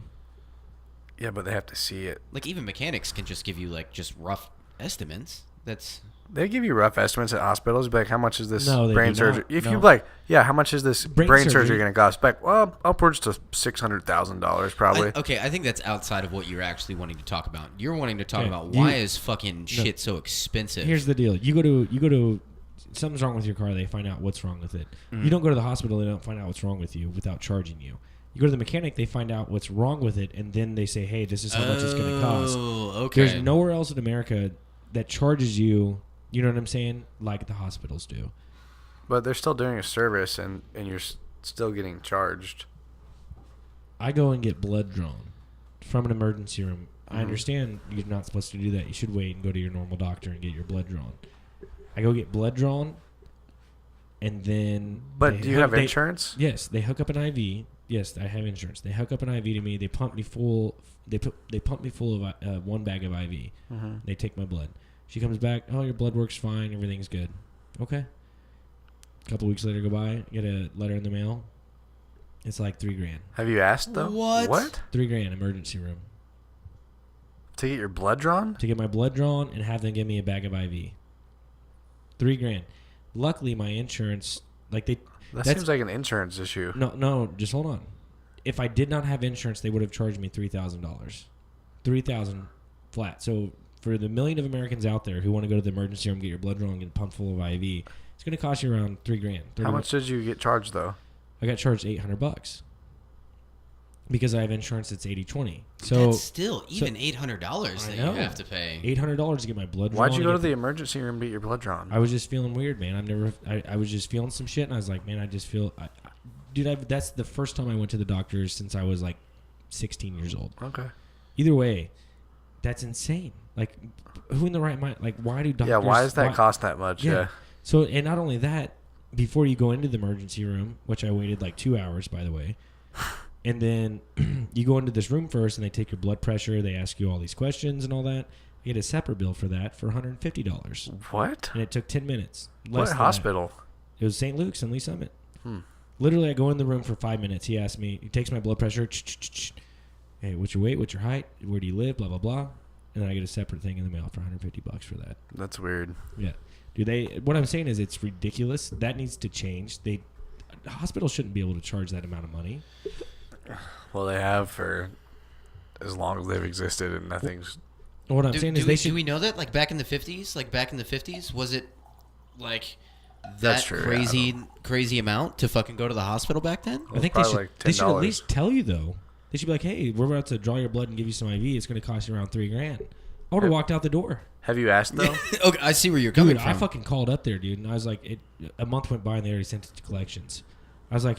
Yeah, but they have to see it. Like even mechanics can just give you like just rough estimates. That's They give you rough estimates at hospitals. Be like, how much is this No, they brain do not. surgery? If No. you like, yeah, how much is this Brain brain surgery- surgery going to cost? Like, well, upwards to $600,000 probably. okay. I think that's outside of what you're actually wanting to talk about. You're wanting to talk Okay, about you- why is fucking shit so expensive. Here's the deal. You go to something's wrong with your car, they find out what's wrong with it. Mm-hmm. You don't go to the hospital, they don't find out what's wrong with you without charging you. You go to the mechanic, they find out what's wrong with it, and then they say, hey, this is how much it's going to cost. Oh, okay. There's nowhere else in America that charges you, you know what I'm saying, like the hospitals do. But they're still doing a service, and you're still getting charged. I go and get blood drawn from an emergency room. Mm-hmm. I understand you're not supposed to do that. You should wait and go to your normal doctor and get your blood drawn. I go get blood drawn, and then... But do you have insurance? Yes, they hook up an IV. Yes, I have insurance. They hook up an IV to me. They pump me full. They pump me full of one bag of IV. Mm-hmm. They take my blood. She comes back. Oh, your blood works fine. Everything's good. Okay. A couple weeks later, go by. Get a letter in the mail. It's like $3,000. Have you asked though? What? $3,000 emergency room To get your blood drawn? to get my blood drawn and have them give me a bag of IV. $3,000. Luckily, my insurance, like they. That That's- seems like an insurance issue. No, just hold on. If I did not have insurance, they would have charged me $3,000. $3,000 flat. So for the million of Americans out there who want to go to the emergency room, get your blood drawn, get pumped full of IV, it's going to cost you around $3,000. How much did you get charged though? I got charged $800 because I have insurance that's 80/20. So That's still even $800 I that know. you have to pay. $800 to get my blood drawn. Why'd you and go to get- the emergency room to get your blood drawn? I was just feeling weird, man. I was just feeling some shit, and I was like, man, I just feel, dude, that's the first time I went to the doctor since I was like 16 years old. Okay. Either way, that's insane. Like, who in the right mind? Like, why do doctors? Yeah, why does that cost that much? Yeah. So, and not only that, before you go into the emergency room, which I waited like 2 hours, by the way, and then you go into this room first, and they take your blood pressure, they ask you all these questions and all that. You get a separate bill for that for $150, What? and it took 10 minutes. What Less than hospital? that. It was St. Luke's in Lee Summit. Hmm. Literally, I go in the room for 5 minutes. He asks me, he takes my blood pressure. Hey, what's your weight? What's your height? Where do you live? Blah, blah, blah. And then I get a separate thing in the mail for $150 for that. That's weird. Yeah. Dude, what I'm saying is it's ridiculous. That needs to change. Hospitals shouldn't be able to charge that amount of money. Well, they have for as long as they've existed, and nothing's. What I'm saying is they should. Do we know that? Like back in the 50s? Like back in the 50s? Was it like that That's true, crazy amount to fucking go to the hospital back then? I think probably they like should at $10. least tell you, though. They should be like, hey, we're about to draw your blood and give you some IV. It's going to cost you around $3,000. I would have walked out the door. Have you asked though? Okay, I see where you're coming Dude, from. I fucking called up there, dude, and I was like, a month went by and they already sent it to collections. I was like,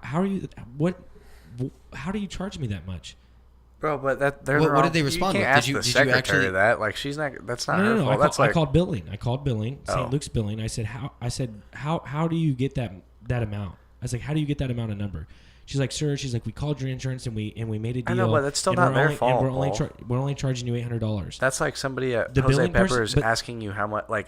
how are you? How do you charge me that much? Bro, but they're What wrong. did they respond You with? can't ask Did the you secretary actually that. Like, she's not. That's not No, her no, no. fault. That's I like called billing. I called billing. Oh. St. Luke's billing. I said, how do you get that amount? I was like, how do you get that amount of number? She's like, sir. She's like, we called your insurance and we made a deal. I know, but that's still and not we're their only, fault. And Paul. we're only charging you $800. That's like somebody at The Jose billing person- Peppers but- asking you how much, like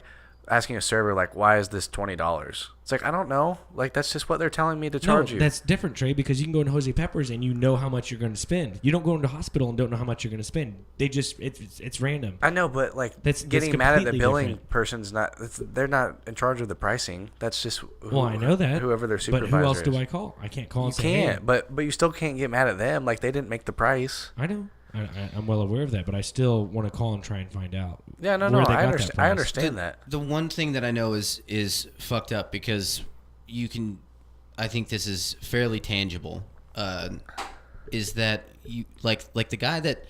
asking a server, like, why is this $20? It's like, I don't know. Like, that's just what they're telling me to charge No, you. that's different, Trey, because you can go into Jose Peppers and you know how much you're going to spend. You don't go into hospital and don't know how much you're going to spend. They just it's random. I know, but like That's getting mad at the completely billing different. person's not. They're not in charge of the pricing. That's just Well, I know that. whoever their But supervisor who else is. do I call? I can't call You and say, can't, hey. but you still can't get mad at them. Like, they didn't make the price. I know. I'm well aware of that, but I still want to call and try and find out. Yeah, no, where they I got that understand. price. I understand that. The one thing that I know is fucked up because you can. I think this is fairly tangible. Is that you like the guy that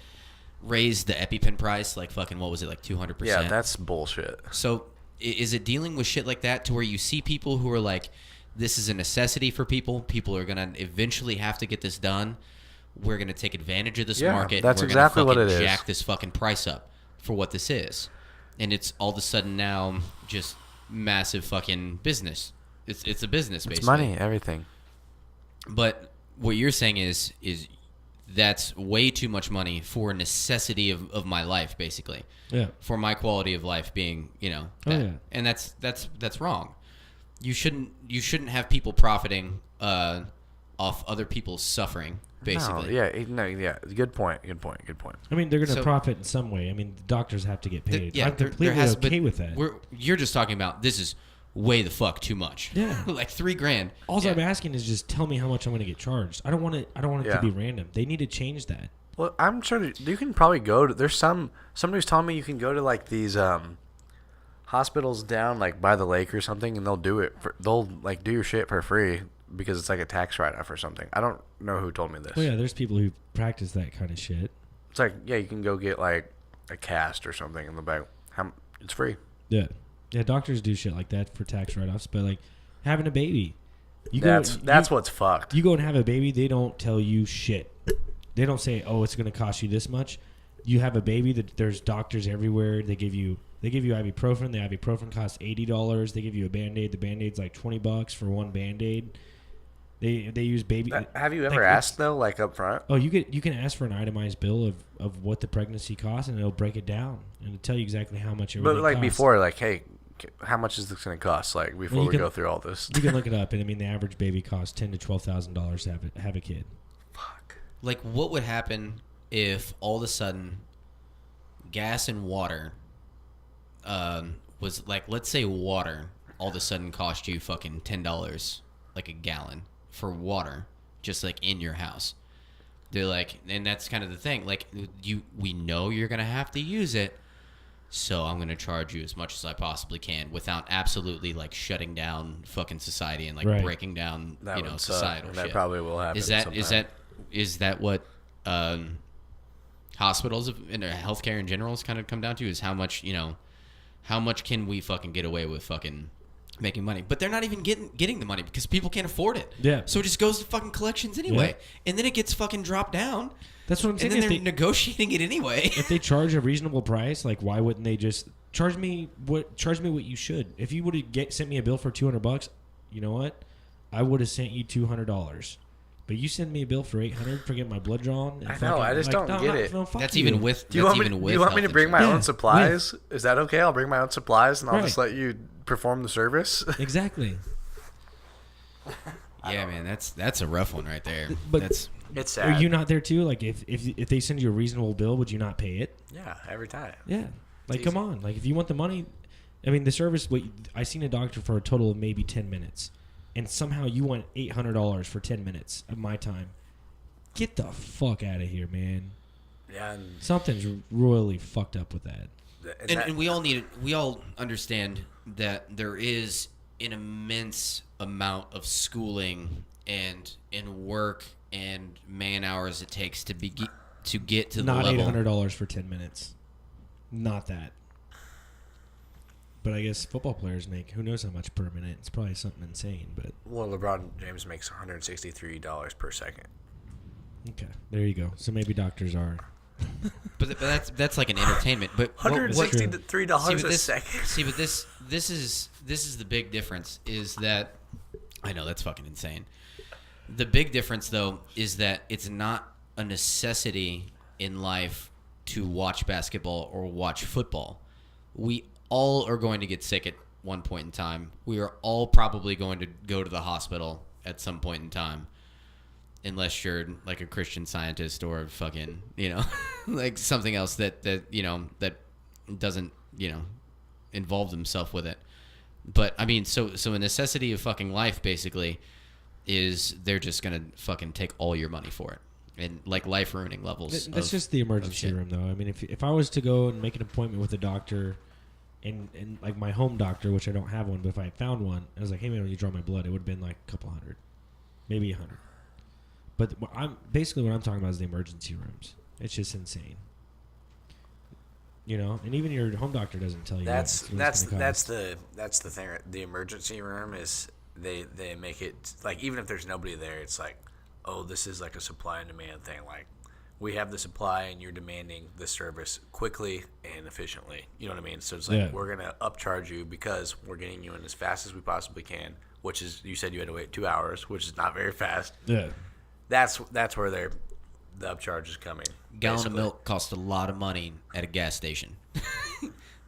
raised the EpiPen price like fucking what was it like 200%? Yeah, that's bullshit. So is it dealing with shit like that to where you see people who are like, this is a necessity for people. People are gonna eventually have to get this done. We're gonna take advantage of this Yeah, market. that's We're exactly gonna what fucking it is. Jack this fucking price up for what this is, and it's all of a sudden now just massive fucking business. It's a business basically. It's money, everything. But what you're saying is that's way too much money for a necessity of my life, basically. Yeah. For my quality of life being, that. Oh, yeah. And that's wrong. You shouldn't have people profiting off other people's suffering, basically. Yeah. Good point. I mean, they're going to So- profit in some way. I mean, the doctors have to get paid. I'm there completely has- okay but with that. You're just talking about this is way the fuck too much. Yeah. Like $3,000. All Yeah. I'm asking is just tell me how much I'm going to get charged. I don't want it Yeah. to be random. They need to change that. Well, I'm sure that you can probably go to. There's somebody was telling me you can go to like these hospitals down like by the lake or something, and they'll like do your shit for free because it's like a tax write-off or something. I don't know who told me this. Well, yeah, there's people who practice that kind of shit. It's like, yeah, you can go get like a cast or something in the back. It's free. Yeah. Yeah, doctors do shit like that for tax write-offs, but like having a baby. That's what's fucked. You go and have a baby, they don't tell you shit. They don't say, "Oh, it's going to cost you this much." You have a baby, there's doctors everywhere. They give you ibuprofen. The ibuprofen costs $80. They give you a Band-Aid. The Band-Aid's like $20 for one Band-Aid. They use baby. Have you ever like, asked though, like up front? Oh, you can ask for an itemized bill of what the pregnancy costs, and it'll break it down and it'll tell you exactly how much everything But like costs. before, like, hey, how much is this going to cost? Like before we go through all this. You can look it up, and I mean the average baby costs $10,000 to $12,000 to have a kid. Fuck. Like, what would happen if all of a sudden gas and water was like, let's say water all of a sudden cost you fucking $10 like a gallon for water, just like in your house. They're like, and that's kind of the thing. Like, we know you're gonna have to use it, so I'm gonna charge you as much as I possibly can without absolutely like shutting down fucking society and like Right. breaking down That would suck, societal and shit. that probably will happen. Is that what hospitals and healthcare in general has kind of come down to? Is how much can we fucking get away with fucking making money? But they're not even getting the money because people can't afford it. Yeah. So it just goes to fucking collections anyway, and then it gets fucking dropped down. That's what I'm saying. And then they're negotiating it anyway. If they charge a reasonable price, like why wouldn't they just charge me what you should? If you would have sent me a bill for $200, you know what? I would have sent you $200. But you send me a bill for $800 for getting my blood drawn. I know, I just don't get it. That's you. even with. Do you want me to bring my own supplies? Is that okay? I'll bring my own supplies, and I'll just let you perform the service. Exactly. Yeah, man, that's a rough one right there. But it's sad. Are you not there too? Like if they send you a reasonable bill, would you not pay it? Yeah, every time. Yeah. Like It's come on. Like if you want the money, I mean the service. I seen a doctor for a total of maybe 10 minutes, and somehow you want $800 for 10 minutes of my time. Get the fuck out of here, man. Yeah, and Something's royally fucked up with that. And we all understand that there is an immense amount of schooling and work and man hours it takes to get to the Not level. $800 for 10 minutes. Not that. But I guess football players make who knows how much per minute. It's probably something insane. But LeBron James makes $163 per second. Okay, there you go. So maybe doctors are. But that's like an entertainment. But $163 a second. See, but this is the big difference. Is that I know that's fucking insane. The big difference, though, is that it's not a necessity in life to watch basketball or watch football. We all are going to get sick at one point in time. We are all probably going to go to the hospital at some point in time. Unless you're like a Christian Scientist or fucking, like something else that doesn't, involve themselves with it. But I mean, so a necessity of fucking life basically is they're just going to fucking take all your money for it. And like life ruining levels. That's just the emergency room though. I mean, if I was to go and make an appointment with a doctor and like my home doctor, which I don't have one, but if I found one, I was like, hey man, when you draw my blood, it would have been like a couple hundred, maybe 100. But what I'm talking about is the emergency rooms. It's just insane. And even your home doctor doesn't tell you. That's the thing. The emergency room is they make it like even if there's nobody there, it's like, oh, this is like a supply and demand thing. Like we have the supply and you're demanding the service quickly and efficiently. You know what I mean? So it's like we're gonna upcharge you because we're getting you in as fast as we possibly can. Which is you said you had to wait 2 hours, which is not very fast. Yeah. That's where the upcharge is coming. Gallon of milk costs a lot of money at a gas station.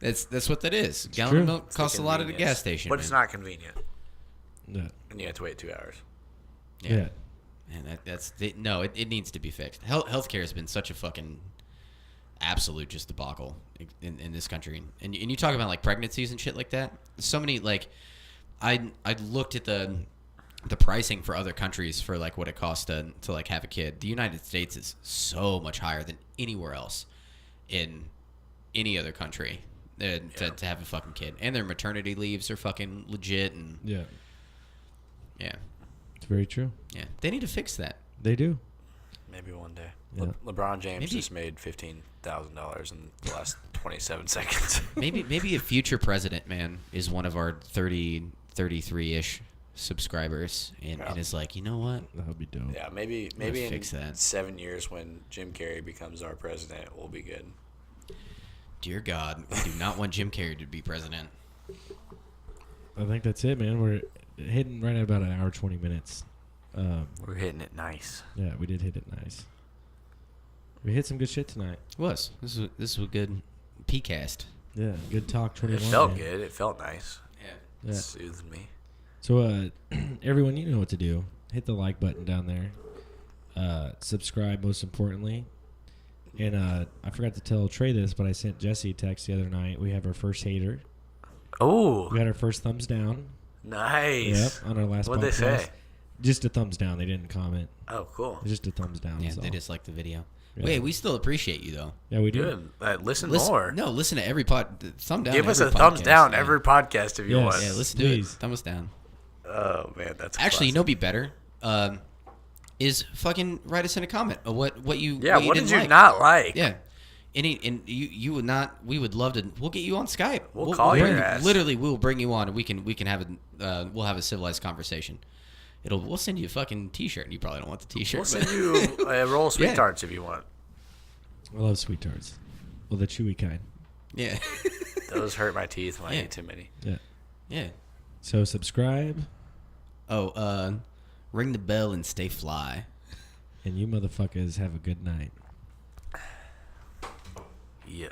That's what that is. It's gallon true. of milk costs a lot at a gas station. But it's not convenient. No. And you have to wait 2 hours. Yeah. And it needs to be fixed. Healthcare has been such a fucking absolute just debacle in this country. And you talk about like pregnancies and shit like that. So many like I looked at the pricing for other countries for like what it costs to like have a kid. The United States is so much higher than anywhere else in any other country to have a fucking kid. And their maternity leaves are fucking legit. And yeah, it's very true. Yeah, they need to fix that. They do. Maybe one day. Yeah. LeBron James just made $15,000 in the last 27 seconds. maybe a future president, man, is one of our 33-ish subscribers and is like, you know what? That would be dope. Yeah, maybe in fix that. 7 years when Jim Carrey becomes our president, we'll be good. Dear God, we do not want Jim Carrey to be president. I think that's it, man. We're hitting right at about an hour 20 minutes. We're hitting it nice. Yeah, we did hit it nice. We hit some good shit tonight. This was a good PCast. Yeah, good talk. 21. It felt good. It felt nice. Yeah. It soothed me. So, everyone, you know what to do. Hit the like button down there. Subscribe, most importantly. And I forgot to tell Trey this, but I sent Jesse a text the other night. We have our first hater. Oh. We had our first thumbs down. Nice. Yep, on our last podcast. What'd they say? Just a thumbs down. They didn't comment. Oh, cool. Just a thumbs down. Yeah, they just liked the video. Yeah. Wait, we still appreciate you, though. Yeah, we do. Good. Listen more. No, listen to every thumb down. Give us a podcast, thumbs down yeah. every podcast if you want. Yeah, listen Please. to it. Thumbs down. Oh, man, that's Actually, you classic. know, be better. Is fucking write us in a comment of what you what didn't did you like. not like? Yeah. You would not. We would love to. We'll get you on Skype. We'll call your bring, ass. Literally, we'll bring you on, and we can have a we'll have a civilized conversation. We'll send you a fucking T-shirt, and you probably don't want the T-shirt. We'll send you a roll of sweet tarts if you want. I love sweet tarts. Well, the chewy kind. Yeah. Those hurt my teeth when I eat too many. Yeah. Yeah. So subscribe. Oh, ring the bell and stay fly. And you motherfuckers have a good night. Yeah.